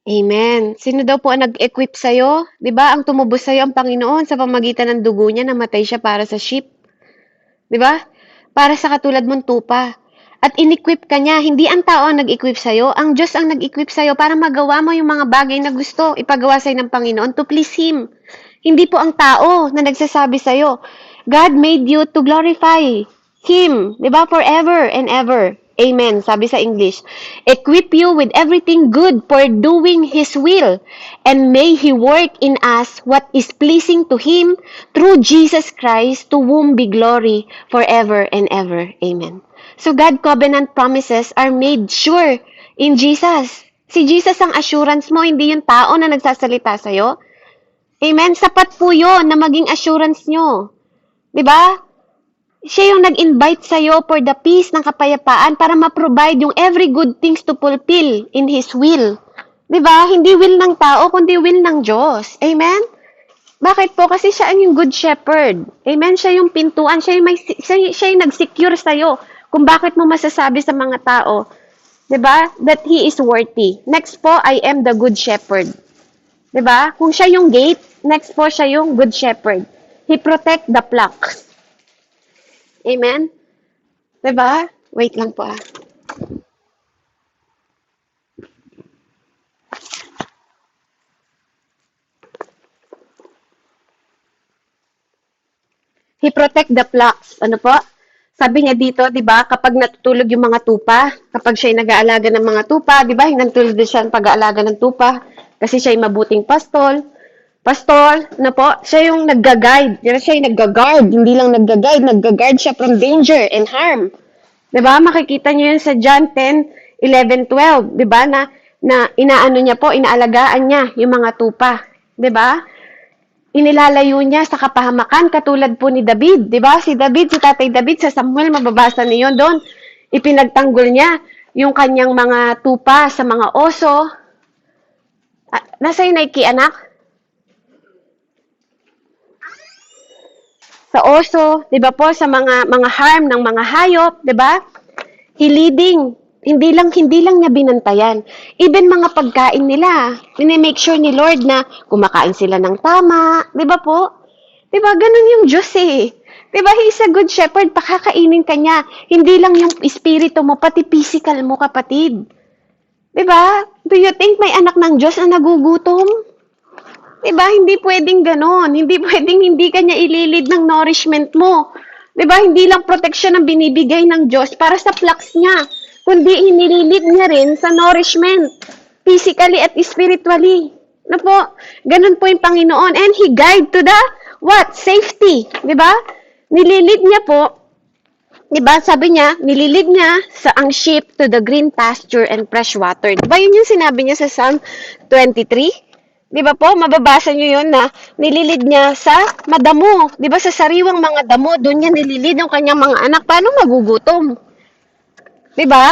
Speaker 1: Amen. Sino daw po ang nag-equip sa'yo? Di ba? Ang tumubos sa'yo ang Panginoon sa pamagitan ng dugo niya, namatay siya para sa sheep. Di ba? Para sa katulad mong tupa. At in-equip ka niya. Hindi ang tao ang nag-equip sa'yo. Ang Diyos ang nag-equip sa'yo para magawa mo yung mga bagay na gusto ipagawa sa'yo ng Panginoon to please Him. Hindi po ang tao na nagsasabi sa'yo. God made you to glorify Him. Di ba? Forever and ever. Amen. Sabi sa English. Equip you with everything good for doing His will. And may He work in us what is pleasing to Him through Jesus Christ, to whom be glory forever and ever. Amen. So God covenant promises are made sure in Jesus. Si Jesus ang assurance mo, hindi yung tao na nagsasalita sa'yo. Amen? Sapat po yun na maging assurance nyo. Diba? Siya yung nag-invite sa'yo for the peace ng kapayapaan para ma-provide yung every good things to fulfill in His will. Diba? Hindi will ng tao, kundi will ng Diyos. Amen? Bakit po? Kasi siya ang yung good shepherd. Amen? Siya yung pintuan. Siya yung nag-secure sa'yo kung bakit mo masasabi sa mga tao, diba? That He is worthy. Next po, I am the good shepherd. Diba? Kung siya yung gate, next po siya yung good shepherd. He protect the flock. Amen? Diba? Wait lang po ah. He protect the flocks. Ano po? Sabi niya dito, di ba, kapag natutulog yung mga tupa, kapag siya'y nag-aalaga ng mga tupa, di ba, hinantulog din siya ng pag-aalaga ng tupa, kasi siya'y mabuting pastol, na po, siya yung nagga-guide, siya yung nagga-guard, hindi lang nagga-guide siya from danger and harm. Di ba, makikita niyo yun sa John 10, 11, 12, di ba, na inaano niya po, inaalagaan niya yung mga tupa, di ba? Inilalayo niya sa kapahamakan katulad po ni David, 'di ba? Si Tatay David sa Samuel mababasa niyo doon. Ipinagtanggol niya yung kanyang mga tupa sa mga oso. Nasa Nike anak? Sa oso, 'di ba po, sa mga harm ng mga hayop, 'di ba? Leading. Hindi lang niya binantayan. Even mga pagkain nila, make sure ni Lord na kumakain sila ng tama. Di ba po? Di ba? Ganun yung Diyos eh. Di ba? He is a good shepherd. Pakakainin ka niya. Hindi lang yung espiritu mo, pati physical mo, kapatid. Di ba? Do you think may anak ng Diyos na nagugutom? Di ba? Hindi pwedeng ganun. Hindi pwedeng hindi ka niya ililid ng nourishment mo. Di ba? Hindi lang protection ang binibigay ng Diyos para sa flocks niya, kundi inililid niya rin sa nourishment, physically at spiritually. Na po, ganun po yung Panginoon. And He guide to the, what? Safety. Diba? Nililid niya po, diba? Sabi niya, nililid niya sa ang sheep to the green pasture and fresh water. Diba yun yung sinabi niya sa Psalm 23? Diba po, mababasa niyo yun na nililid niya sa madamo. Diba sa sariwang mga damo, doon niya nililid yung kanyang mga anak. Paano magugutom? Diba?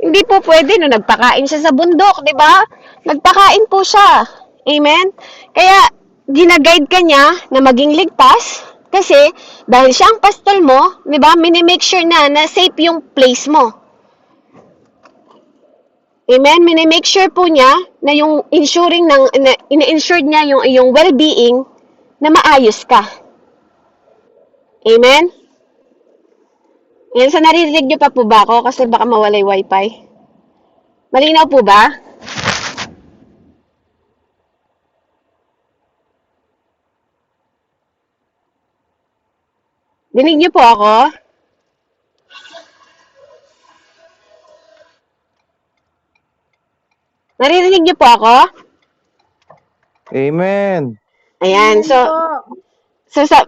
Speaker 1: Hindi po pwede no nagpakain siya sa bundok, diba? Nagpakain po siya. Amen? Kaya, ginaguide ka niya na maging ligtas kasi dahil siya ang pastol mo, diba? Minimake sure na safe yung place mo. Amen? Minimake sure po niya na yung ina-insured niya yung well-being na maayos ka. Amen? Yan, sa naririnig niyo pa po ba ako? Kasi baka mawalay wifi. Malinaw po ba? Dinig niyo po ako? Naririnig niyo po ako?
Speaker 4: Amen.
Speaker 1: Ayan,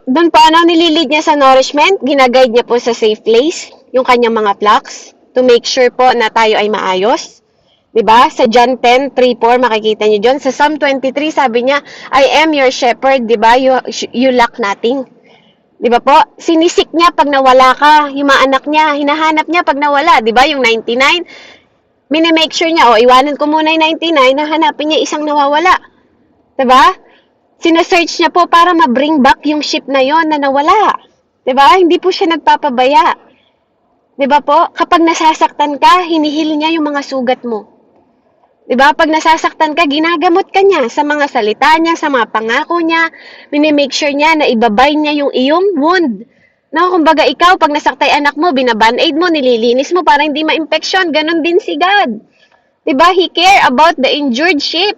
Speaker 1: doon po nililid niya sa nourishment, ginaguide niya po sa safe place, yung kanyang mga flocks, to make sure po na tayo ay maayos. 'Di ba? Sa John 10:3-4 makikita niyo diyon. Sa Psalm 23 sabi niya, I am your shepherd, 'di ba? You lack nothing. 'Di ba po? Sinisik niya pag nawala ka, yung mga anak niya, hinahanap niya pag nawala, 'di ba? Yung 99, mini-make sure niya, iwanan ko muna yung 99, hahanapin niya isang nawawala. 'Di ba? Sina-search niya po para ma-bring back yung ship na yon na nawala. 'Di ba? Hindi po siya nagpapabaya. 'Di ba po? Kapag nasasaktan ka, hinihil niya yung mga sugat mo. 'Di ba? Pag nasasaktan ka, ginagamot ka niya sa mga salita niya, sa mga pangako niya, mini-make sure niya na ibabay niya yung iyong wound. No, kumbaga ikaw, pag nasaktay anak mo, binaban-aid mo, nililinis mo para hindi ma-infection. Ganon din si God. 'Di ba? He care about the injured sheep.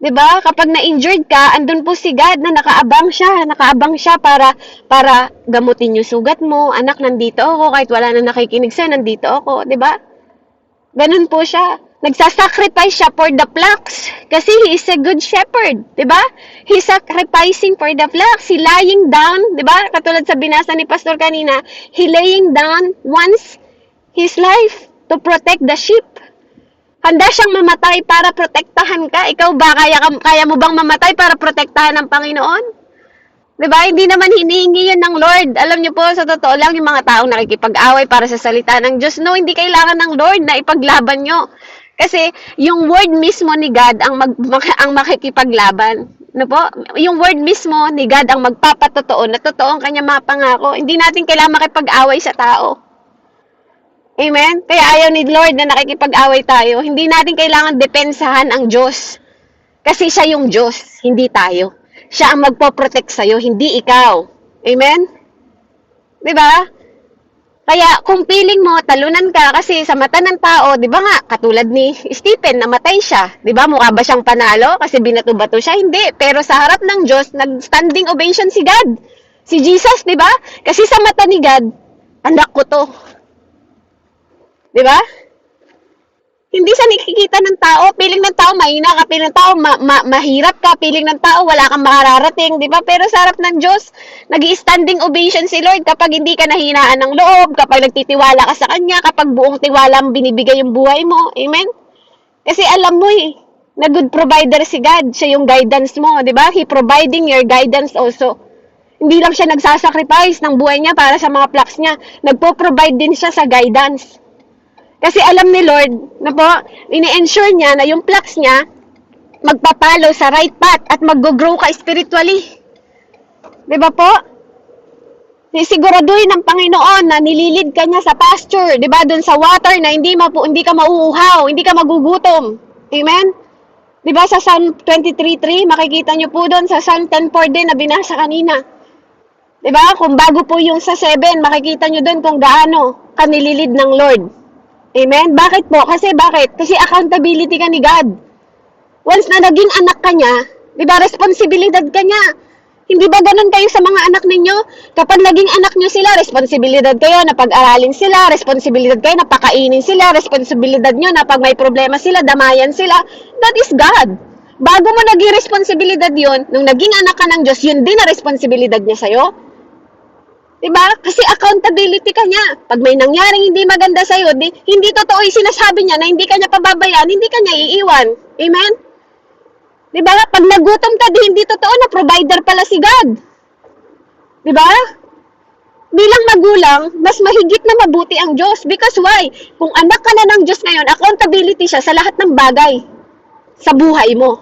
Speaker 1: 'Di ba? Kapag na-injured ka, andun po si God na nakaabang siya para gamutin yung sugat mo. Anak, nandito ako kahit wala na nakikinig sa, nandito ako, 'di ba? Ganun po siya. Nagsasacrifice siya for the flocks kasi he is a good shepherd, 'di ba? He's sacrificing for the flocks. He lying down, 'di ba? Katulad sa binasa ni Pastor kanina, he laying down once his life to protect the sheep. Handa siyang mamatay para protektahan ka. Ikaw ba, kaya mo bang mamatay para protektahan ng Panginoon? 'Di ba? Hindi naman hinihingi yun ng Lord. Alam niyo po, sa totoo lang, yung mga taong nakikipag-away para sa salita ng Diyos, no, hindi kailangan ng Lord na ipaglaban nyo. Kasi yung word mismo ni God ang makikipaglaban. No po? Yung word mismo ni God ang magpapatotoo na totoo ang kanyang mga pangako. Hindi natin kailangan makipag-away sa tao. Amen? Kaya ayaw ni Lord na nakikipag-away tayo. Hindi natin kailangan depensahan ang Diyos. Kasi siya yung Diyos, hindi tayo. Siya ang magpoprotect sa'yo, hindi ikaw. Amen? Diba? Kaya kung feeling mo, talunan ka kasi sa mata ng tao, di ba nga, katulad ni Stephen, namatay siya. Di ba? Mukha ba siyang panalo kasi binato-bato siya? Hindi. Pero sa harap ng Diyos, nag-standing ovation si God. Si Jesus, di ba? Kasi sa mata ni God, anak ko to. Di ba? Hindi sa nakikita ng tao, piling ng tao mahina ka, piling ng tao mahirap ka, piling ng tao wala kang makararating, di ba? Pero sa harap ng Diyos, nag-i-standing ovation si Lord kapag hindi ka nahinaan ng loob, kapag nagtitiwala ka sa Kanya, kapag buong tiwala ang binibigay yung buhay mo. Amen? Kasi alam mo na good provider si God, siya yung guidance mo, di ba? He providing your guidance also. Hindi lang siya nagsasacrifice ng buhay niya para sa mga flocks niya, nagpo-provide din siya sa guidance. Kasi alam ni Lord na po, ini-ensure niya na yung flocks niya magpapalo sa right path at mag-grow ka spiritually. Di ba po? Siguraduhin ng Panginoon na nililid ka niya sa pasture, di ba? Doon sa water na hindi ka mauuhaw, hindi ka magugutom. Amen? Di ba sa Psalm 23:3, makikita niyo po doon sa Psalm 10:4 din na binasa kanina. Di ba? Kung bago po yung sa 7, makikita niyo doon kung gaano ka nililid ng Lord. Amen? Bakit po? Kasi accountability ka ni God. Once na naging anak ka niya, di ba, responsibilidad ka niya. Hindi ba ganun kayo sa mga anak ninyo? Kapag naging anak niyo sila, responsibilidad kayo na pag-aralin sila, responsibilidad kayo na pakainin sila, responsibilidad niyo na pag may problema sila, damayan sila. That is God. Bago mo naging responsibilidad yun, nung naging anak ka ng Diyos, yun din na responsibilidad niya sa'yo. Diba? Kasi accountability ka niya. Pag may nangyaring hindi maganda sa'yo, hindi totoo yung sinasabi niya na hindi ka niya pababayaan, hindi ka niya iiwan. Amen? Diba? Pag nagutom ka, hindi totoo na provider pala si God. Diba? Bilang magulang, mas mahigit na mabuti ang Diyos. Because why? Kung anak ka na ng Diyos ngayon, accountability siya sa lahat ng bagay sa buhay mo.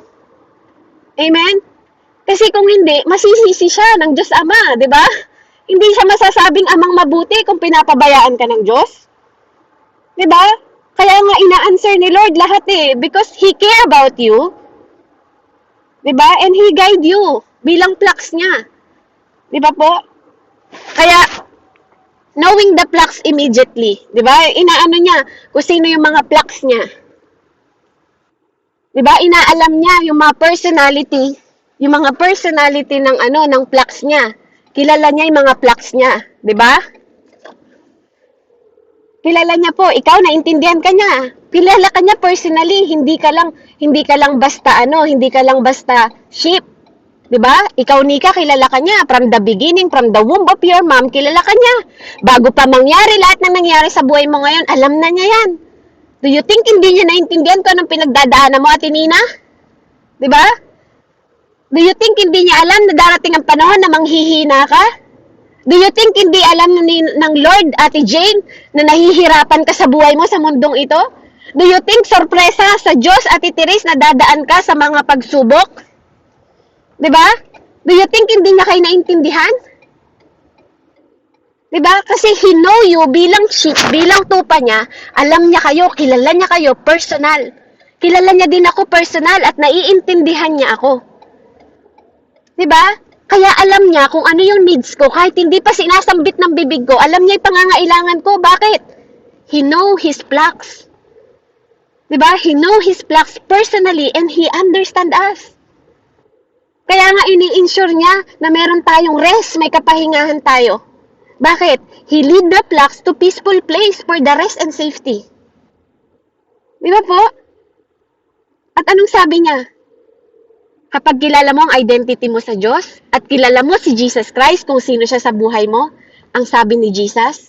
Speaker 1: Amen? Kasi kung hindi, masisisi siya ng Diyos Ama. Diba? Hindi siya masasabing amang mabuti kung pinapabayaan ka ng Diyos. Diba? Kaya nga ina-answer ni Lord lahat because He care about you. Diba? And He guide you bilang flocks niya. Diba po? Kaya, knowing the flocks immediately. Diba? Inaano niya kung sino yung mga flocks niya. Diba? Inaalam niya yung mga personality ng flocks niya. Kilala niya yung mga plaques niya, 'di ba? Kilala niya po, ikaw naintindihan ka niya. Kilala ka niya personally, hindi ka lang basta sheep. 'Di ba? Ikaw Nika, kilala ka niya from the beginning, from the womb of your mom, kilala ka niya. Bago pa mangyari lahat ng nangyari sa buhay mo ngayon, alam na niya 'yan. Do you think hindi niya naintindihan kung anong pinagdadaanan mo, Ate Nina? 'Di ba? Do you think hindi niya alam na darating ang panahon na manghihina ka? Do you think hindi alam ng Lord, Ate Jane, na nahihirapan ka sa buhay mo sa mundong ito? Do you think sorpresa sa Diyos, Ate Therese, na dadaan ka sa mga pagsubok? 'Di ba? Do you think hindi niya kayo naintindihan? 'Di ba? Kasi He know you bilang sheep, bilang tupa niya, alam niya kayo, kilala niya kayo personal. Kilala niya din ako personal at naiintindihan niya ako. 'Di ba? Kaya alam niya kung ano yung needs ko kahit hindi pa sinasambit ng bibig ko. Alam niya yung pangangailangan ko. Bakit? He know His plaques. 'Di ba? He know His plaques personally and He understand us. Kaya nga ini-ensure niya na meron tayong rest, may kapahingahan tayo. Bakit? He lead the flocks to peaceful place for the rest and safety. Di ba po? At anong sabi niya? Kapag kilala mo ang identity mo sa Diyos at kilala mo si Jesus Christ kung sino siya sa buhay mo, ang sabi ni Jesus,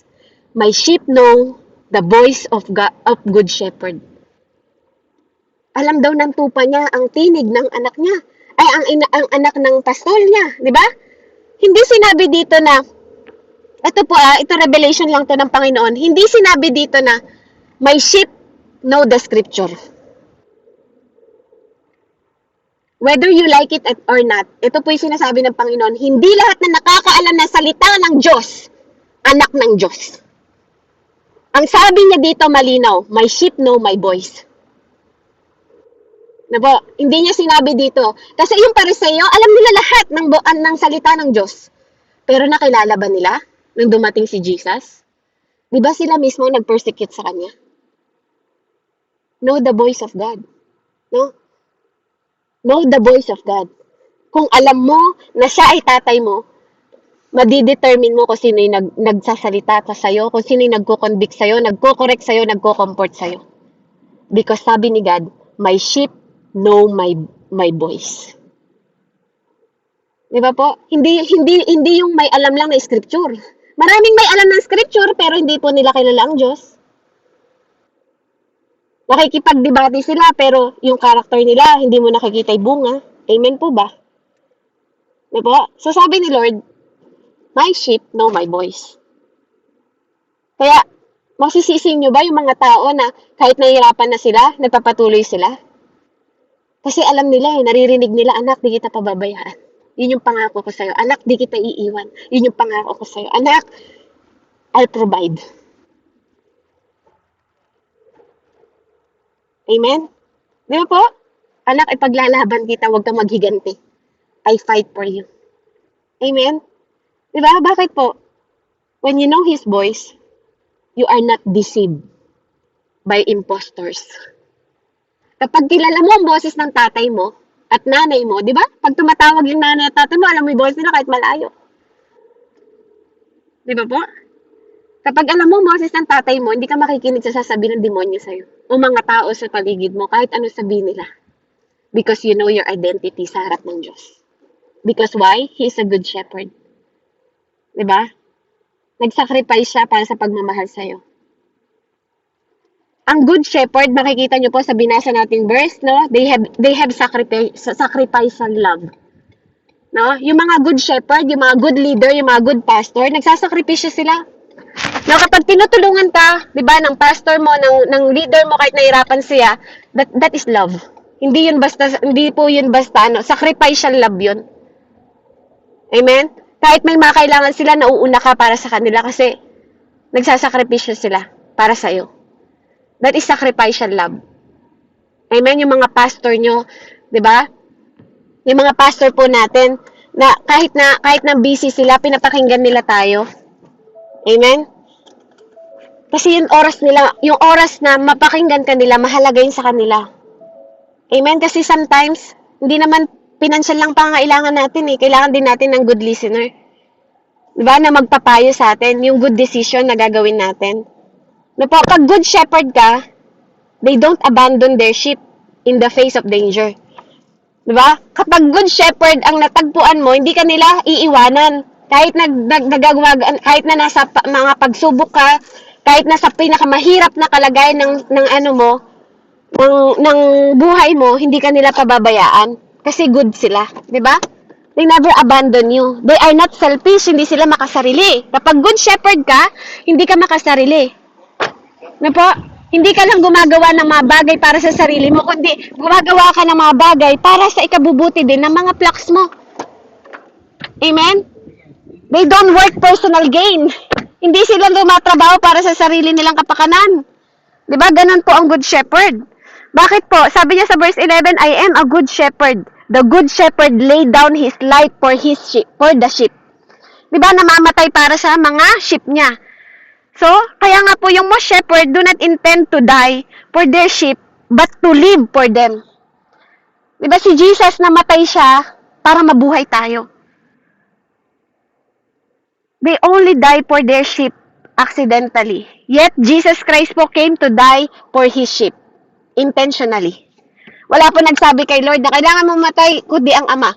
Speaker 1: my sheep know the voice of Good Shepherd. Alam daw ng tupa niya ang tinig ng anak niya. Ay, ang anak ng pastol niya, di ba? Hindi sinabi dito na, ito revelation lang to ng Panginoon, hindi sinabi dito na, my sheep know the scripture. Whether you like it or not, ito po yung sinasabi ng Panginoon, hindi lahat na nakakaalam ng salita ng Diyos, anak ng Diyos. Ang sabi niya dito malinaw, my sheep know my voice. Na po, hindi niya sinabi dito. Kasi yung Pariseo, alam nila lahat ng salita ng Diyos. Pero nakilala ba nila nung dumating si Jesus? Di ba sila mismo nag-persecute sa kanya? Know the voice of God. No? Know the voice of God. Kung alam mo na siya ay tatay mo, madidetermine mo kung sino yung nagsasalita sa'yo, kung sino yung nagko-convict sa'yo, nagko-correct sa'yo, nagko-comfort sa'yo. Because sabi ni God, my sheep know my voice. Di ba po? Hindi yung may alam lang na scripture. Maraming may alam ng scripture pero hindi po nila kilala ang Diyos. Nakikipagdebate sila pero yung character nila hindi mo nakikita yung bunga. Amen po ba? Di ba? So sabi ni Lord, my sheep know my voice. Kaya, masisisi nyo ba yung mga tao na kahit nahihirapan na sila, nagpapatuloy sila? Kasi alam nila, naririnig nila, anak, di kita pababayaan. Yun yung pangako ko sa'yo. Anak, di kita iiwan. Yun yung pangako ko sa'yo. Anak, I'll provide. Amen? Di ba po? Anak, ipaglalaban kita, huwag kang maghiganti. I fight for you. Amen? Di ba? Bakit po? When you know His voice, you are not deceived by impostors. Kapag kilala mo ang boses ng tatay mo at nanay mo, di ba? Pag tumatawag yung nanay at tatay mo, alam mo yung boses nila kahit malayo. Di ba po? Kapag alam mo ang boses ng tatay mo, hindi ka makikinig sa sasabihin ng demonyo sa'yo. O mga tao sa paligid mo, kahit ano sabihin nila. Because you know your identity sa harap ng Diyos. Because why? He is a good shepherd. Di ba? Nag-sacrifice siya para sa pagmamahal sa'yo. Ang good shepherd, makikita nyo po sa binasa nating verse, no? They have sacrificial love. No? Yung mga good shepherd, yung mga good leader, yung mga good pastor, nagsasakripisyo sila. No, kapag tinutulungan ka, 'di ba, ng pastor mo, ng leader mo kahit nahirapan siya, that is love. Hindi po yun basta sacrificial love 'yun. Amen? Kahit may makailangan sila, nauuna ka para sa kanila kasi nagsasakripisyo sila para sa iyo. That is sacrificial love. Amen? Yung mga pastor nyo, di ba? Yung mga pastor po natin, na kahit na busy sila, pinapakinggan nila tayo. Amen? Kasi yung oras na mapakinggan ka nila, mahalaga yun sa kanila. Amen? Kasi sometimes, hindi naman financial lang pangailangan natin eh. Kailangan din natin ng good listener. Diba? Na magpapayo sa atin, yung good decision na gagawin natin. No po, pag good shepherd ka, they don't abandon their sheep in the face of danger. Diba? Kapag good shepherd ang natagpuan mo, hindi ka nila iiwanan. Kahit kahit na nasa mga pagsubok ka, kahit nasa pinakamahirap na kalagayan ng ano mo, ng buhay mo, hindi ka nila pababayaan. Kasi good sila. Diba? They never abandon you. They are not selfish, hindi sila makasarili. Kapag good shepherd ka, hindi ka makasarili. Na po? Hindi ka lang gumagawa ng mga bagay para sa sarili mo, kundi gumagawa ka ng mga bagay para sa ikabubuti din ng mga flocks mo. Amen? They don't work personal gain. Hindi sila lumatrabaho para sa sarili nilang kapakanan. Diba? Ganun po ang good shepherd. Bakit po? Sabi niya sa verse 11, I am a good shepherd. The good shepherd laid down his life for his sheep, for the sheep. Diba? Namamatay para sa mga sheep niya. So, kaya nga po yung most shepherd do not intend to die for their sheep, but to live for them. Diba si Jesus namatay siya para mabuhay tayo. They only die for their sheep accidentally. Yet, Jesus Christ po came to die for His sheep. Intentionally. Wala po nagsabi kay Lord na kailangan mamatay kundi ang Ama.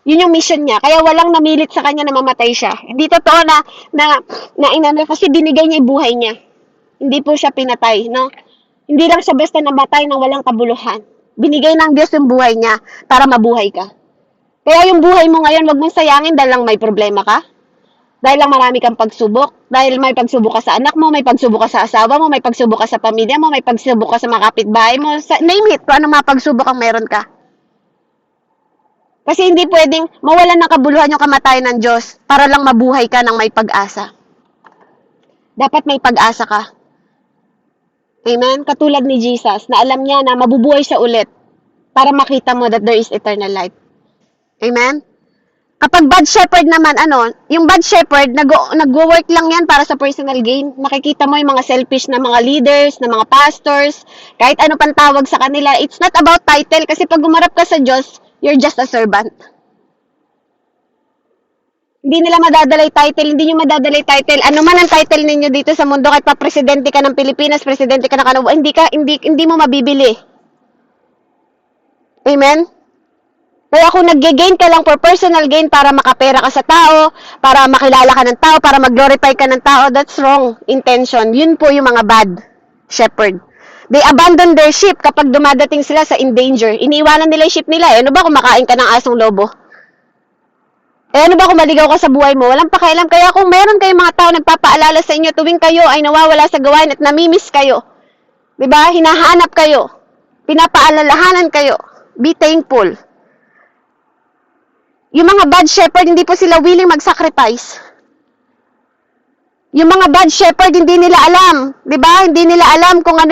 Speaker 1: Yun yung mission niya. Kaya walang namilit sa kanya na mamatay siya. Hindi totoo na inano kasi binigay niya yung buhay niya. Hindi po siya pinatay, no? Hindi lang siya basta namatay ng walang kabuluhan. Binigay ng Diyos yung buhay niya para mabuhay ka. Kaya yung buhay mo ngayon, wag mong sayangin dahil lang may problema ka. Dahil lang marami kang pagsubok. Dahil may pagsubok ka sa anak mo, may pagsubok ka sa asawa mo, may pagsubok ka sa pamilya mo, may pagsubok ka sa mga kapitbahay mo. Name it, kung anong mga pagsubok ang meron ka. Kasi hindi pwedeng mawalan ng kabuluhan yung kamatayan ng Diyos para lang mabuhay ka ng may pag-asa. Dapat may pag-asa ka. Amen? Katulad ni Jesus, na alam niya na mabubuhay siya ulit para makita mo that there is eternal life. Amen? Kapag bad shepherd naman, yung bad shepherd, nag-work lang yan para sa personal gain. Makikita mo yung mga selfish na mga leaders, na mga pastors, kahit ano pang tawag sa kanila. It's not about title, kasi pag umarap ka sa Diyos, you're just a servant. Hindi nila madadalay title, hindi nyo madadalay title. Ano man ang title ninyo dito sa mundo, kahit pa presidente ka ng Pilipinas, presidente ka ng Canada, hindi mo mabibili. Amen? Kaya kung nag-gain ka lang for personal gain para makapera ka sa tao, para makilala ka ng tao, para mag-glorify ka ng tao, that's wrong intention. Yun po yung mga bad shepherd. They abandon their sheep kapag dumadating sila sa in danger. Iniiwanan nila yung sheep nila. Ano ba kung makain ka ng asong lobo? Ano ba kung maligaw ka sa buhay mo? Walang pakialam. Kaya kung meron kayong mga tao nagpapaalala sa inyo tuwing kayo ay nawawala sa gawain at namimiss kayo, diba? Hinahanap kayo. Pinapaalalahanan kayo. Be thankful. Yung mga bad shepherd, hindi po sila willing mag-sacrifice. Yung mga bad shepherd, hindi nila alam, 'di ba? Hindi nila alam kung ano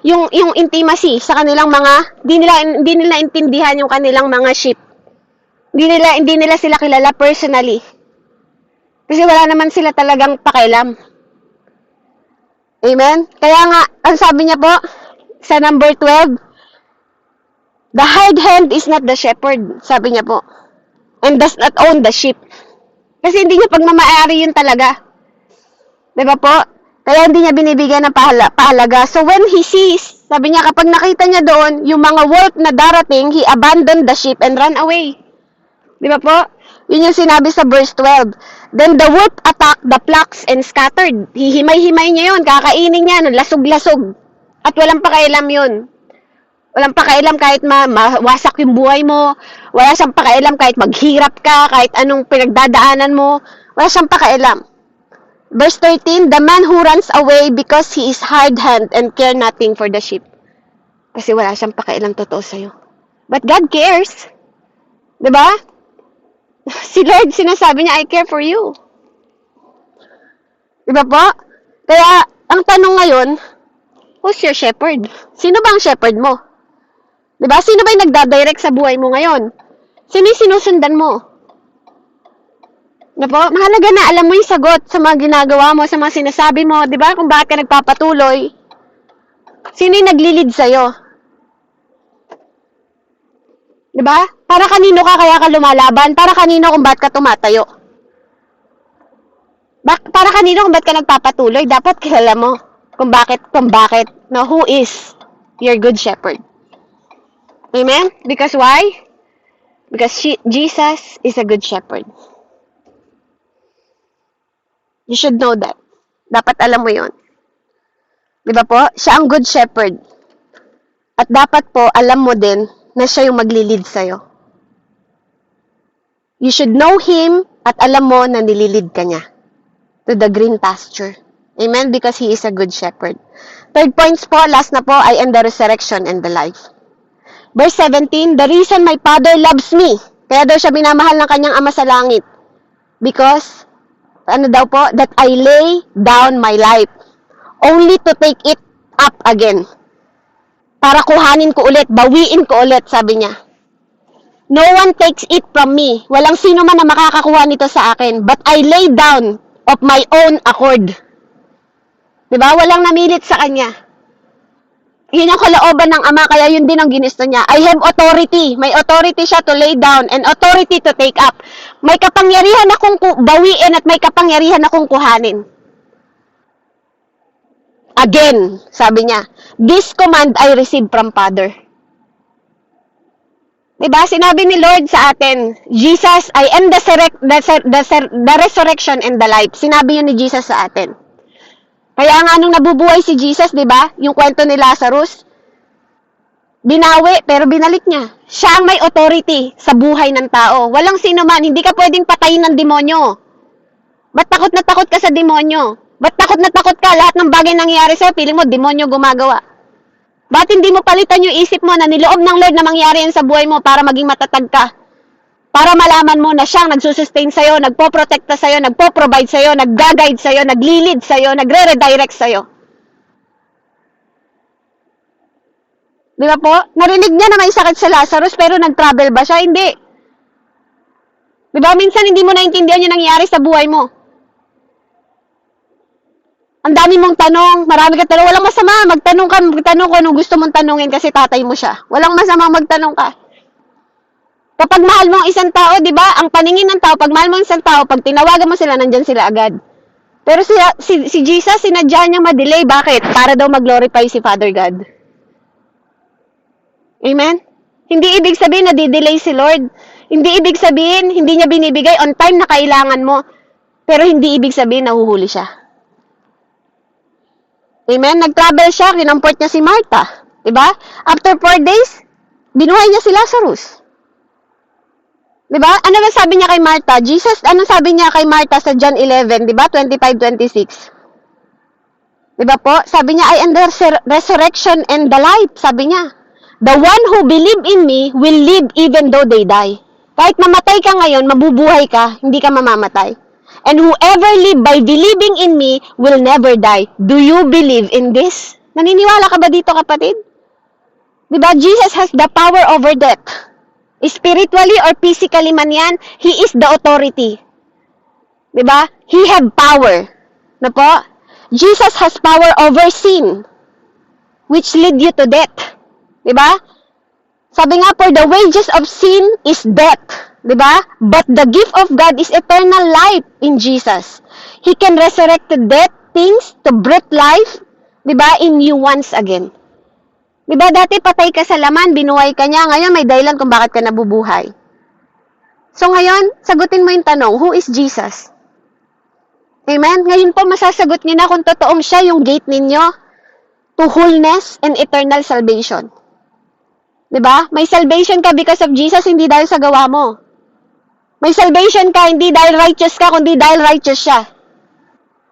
Speaker 1: yung intimacy sa kanilang mga, hindi nila intindihan yung kanilang mga sheep. Hindi nila sila kilala personally. Kasi wala naman sila talagang pakialam. Amen? Kaya nga, ang sabi niya po sa number 12, the hired hand is not the shepherd, sabi niya po. And does not own the sheep. Kasi hindi niya pagmamayari yun talaga. Diba po? Kaya hindi niya binibigyan ng pahalaga. So when he sees, sabi niya kapag nakita niya doon, yung mga wolf na darating, he abandoned the sheep and ran away. Diba po? Yun yung sinabi sa verse 12. Then the wolf attacked the flocks and scattered. Hihimay-himay niya yun, kakainin niya, lasog-lasog. At walang pakialam yun. Walang pakialam kahit mawasak yung buhay mo. Wala siyang pakialam kahit maghirap ka, kahit anong pinagdadaanan mo. Wala siyang pakialam. Verse 13, the man who runs away because he is hard-handed and care nothing for the sheep. Kasi wala siyang pakialam totoo sa'yo. But God cares. Diba? Si Lord, sinasabi niya, I care for you. Diba po? Kaya, ang tanong ngayon, who's your shepherd? Sino ba ang shepherd mo? Diba? Sino ba yung nagdadirect sa buhay mo ngayon? Sino yung sinusundan mo? Diba? Mahalaga na alam mo yung sagot sa mga ginagawa mo, sa mga sinasabi mo, diba? Kung bakit ka nagpapatuloy. Sino yung naglilid sa'yo? Diba? Para kanino ka kaya ka lumalaban? Para kanino kung bakit ka tumatayo? Para kanino kung ba't ka nagpapatuloy? Dapat kilala mo kung bakit. No, who is your good shepherd? Amen? Because why? Because Jesus is a good shepherd. You should know that. Dapat alam mo yon. Di ba po? Siya ang good shepherd. At dapat po, alam mo din na siya yung maglilid sa'yo. You should know Him at alam mo na nililid ka niya to the green pasture. Amen? Because He is a good shepherd. Third points po, last na po, I am the resurrection and the life. Verse 17, the reason my Father loves me, kaya daw siya minamahal ng kanyang Ama sa langit. Because, ano daw po, that I lay down my life only to take it up again. Para kuhanin ko ulit, bawiin ko ulit, sabi niya. No one takes it from me. Walang sino man na makakakuha nito sa akin. But I lay down of my own accord. Diba? Walang namilit sa kanya. Yun ang kalooban ng Ama, kaya yun din ang ginusto niya. I have authority. May authority siya to lay down and authority to take up. May kapangyarihan akong bawiin at may kapangyarihan akong kuhanin. Again, sabi niya, this command I received from Father. Diba? Sinabi ni Lord sa atin, Jesus, I am the resurrection and the life. Sinabi yun ni Jesus sa atin. Kaya nga nung nabubuhay si Jesus, diba? Yung kwento ni Lazarus, binawi, pero binalik niya. Siya ang may authority sa buhay ng tao. Walang sino man, hindi ka pwedeng patayin ng demonyo. Ba't takot na takot ka sa demonyo? Ba't takot na takot ka? Lahat ng bagay nangyayari sa'yo, piling mo, demonyo gumagawa. Ba't hindi mo palitan yung isip mo na niloob ng Lord na mangyari yan sa buhay mo para maging matatag ka? Para malaman mo na siyang nagsusustain sa'yo, nagpo-protekta sa'yo, nagpo-provide sa'yo, nag-guide sa'yo, naglilid sa'yo, nagre-redirect sa'yo. Di ba po? Narinig niya na may sakit sa Lazarus, pero nag-travel ba siya? Hindi. Di ba? Minsan hindi mo naintindihan yung nangyayari sa buhay mo. Ang dami mong tanong, marami ka tanong. Walang masama, magtanong kung anong gusto mong tanungin kasi tatay mo siya. Walang masama magtanong ka. Kapag mahal mo ang isang tao, di ba? Ang paningin ng tao, pag mahal mo ang isang tao, pag tinawagan mo sila, nandyan sila agad. Pero si Jesus, sinadya niya ma-delay. Bakit? Para daw mag-glorify si Father God. Amen? Hindi ibig sabihin na di-delay si Lord. Hindi ibig sabihin, hindi niya binibigay on time na kailangan mo. Pero hindi ibig sabihin, nahuhuli siya. Amen? Nag-travel siya, kinamport niya si Martha. Diba? After 4 days, binuhay niya si Lazarus. Diba? Ano ba sabi niya kay Martha? Jesus, ano sabi niya kay Martha sa John 11, diba? 25-26. Diba po? Sabi niya, I am the resurrection and the life. Sabi niya, the one who believe in me will live even though they die. Kahit mamatay ka ngayon, mabubuhay ka, hindi ka mamamatay. And whoever live by believing in me will never die. Do you believe in this? Naniniwala ka ba dito, kapatid? Diba? Jesus has the power over death. Spiritually or physically man yan, He is the authority. Diba? He have power. Na po? Jesus has power over sin, which lead you to death. Diba? Sabi nga, for the wages of sin is death. Diba? But the gift of God is eternal life in Jesus. He can resurrect the dead things to breathe life, diba, in you once again. Diba, dati patay ka sa laman, binuhay ka niya, ngayon may dahilan kung bakit ka nabubuhay. So ngayon, sagutin mo yung tanong, who is Jesus? Amen? Ngayon po, masasagot niyo na kung totoong siya yung gate ninyo to wholeness and eternal salvation. Diba? May salvation ka because of Jesus, hindi dahil sa gawa mo. May salvation ka, hindi dahil righteous ka, kundi dahil righteous siya.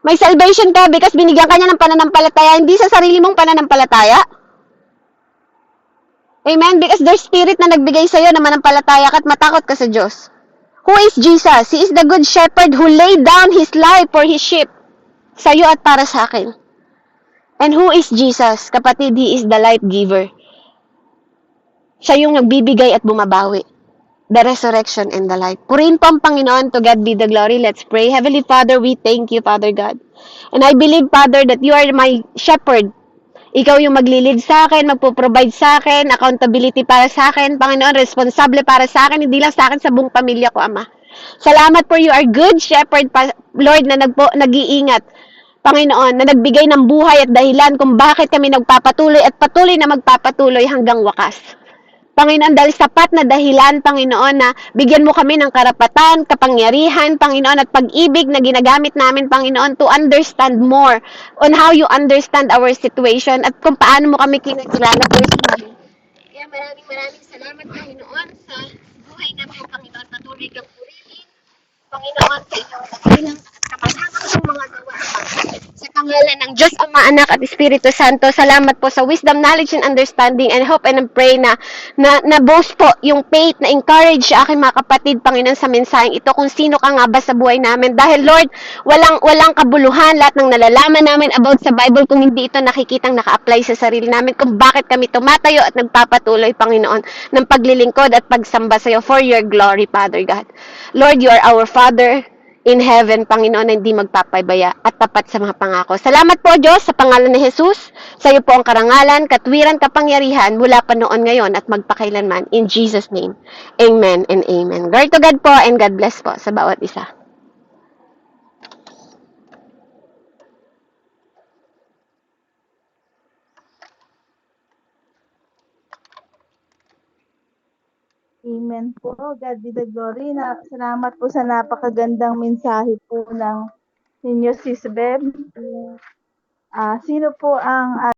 Speaker 1: May salvation ka because binigyan ka niya ng pananampalataya, hindi sa sarili mong pananampalataya. Amen? Because there's spirit na nagbigay sa'yo na manampalataya ka at matakot ka sa Diyos. Who is Jesus? He is the good shepherd who laid down His life for His sheep. Sa'yo at para sa akin. And who is Jesus? Kapatid, He is the life giver. Siya yung nagbibigay at bumabawi. The resurrection and the life. Purihin po ang Panginoon. To God be the glory. Let's pray. Heavenly Father, we thank you, Father God. And I believe, Father, that you are my shepherd. Ikaw yung maglilid sa akin, magpo-provide sa akin, accountability para sa akin, Panginoon, responsable para sa akin, hindi lang sa akin, sa buong pamilya ko, Ama. Salamat for you are good shepherd, Lord, na nag-iingat. Panginoon, na nagbigay ng buhay at dahilan kung bakit kami nagpapatuloy at patuloy na magpapatuloy hanggang wakas. Panginoon, dahil sapat na dahilan, Panginoon, na bigyan mo kami ng karapatan, kapangyarihan, Panginoon, at pag-ibig na ginagamit namin, Panginoon, to understand more on how you understand our situation at kung paano mo kami kinakilala personally. Kaya maraming salamat, Panginoon, sa buhay namin, Panginoon. Patuloy kang purihin, Panginoon, sa inyong dakilang at kapanahan ng mga gawa. Sa pangalan ng Diyos, Ama, Anak, at Espiritu Santo, salamat po sa wisdom, knowledge, and understanding, and hope and pray na boost po yung faith, na encourage sa aking mga kapatid, Panginoon, sa mensaheng ito, kung sino ka nga ba sa buhay namin. Dahil, Lord, walang kabuluhan, lahat ng nalalaman namin about sa Bible, kung hindi ito nakikitang naka-apply sa sarili namin, kung bakit kami tumatayo at nagpapatuloy, Panginoon, ng paglilingkod at pagsamba sa iyo for your glory, Father God. Lord, you are our Father in heaven, Panginoon, na hindi magpapabaya at tapat sa mga pangako. Salamat po, Diyos, sa pangalan ni Jesus. Sa iyo po ang karangalan, katwiran, kapangyarihan, mula pa noon, ngayon, at magpakailanman. In Jesus' name, amen and amen. Glory to God po, and God bless po sa bawat isa.
Speaker 5: Amen po. God be the glory. Salamat po sa napakagandang mensahe po ng ninyo, Sis Beb. Sino po ang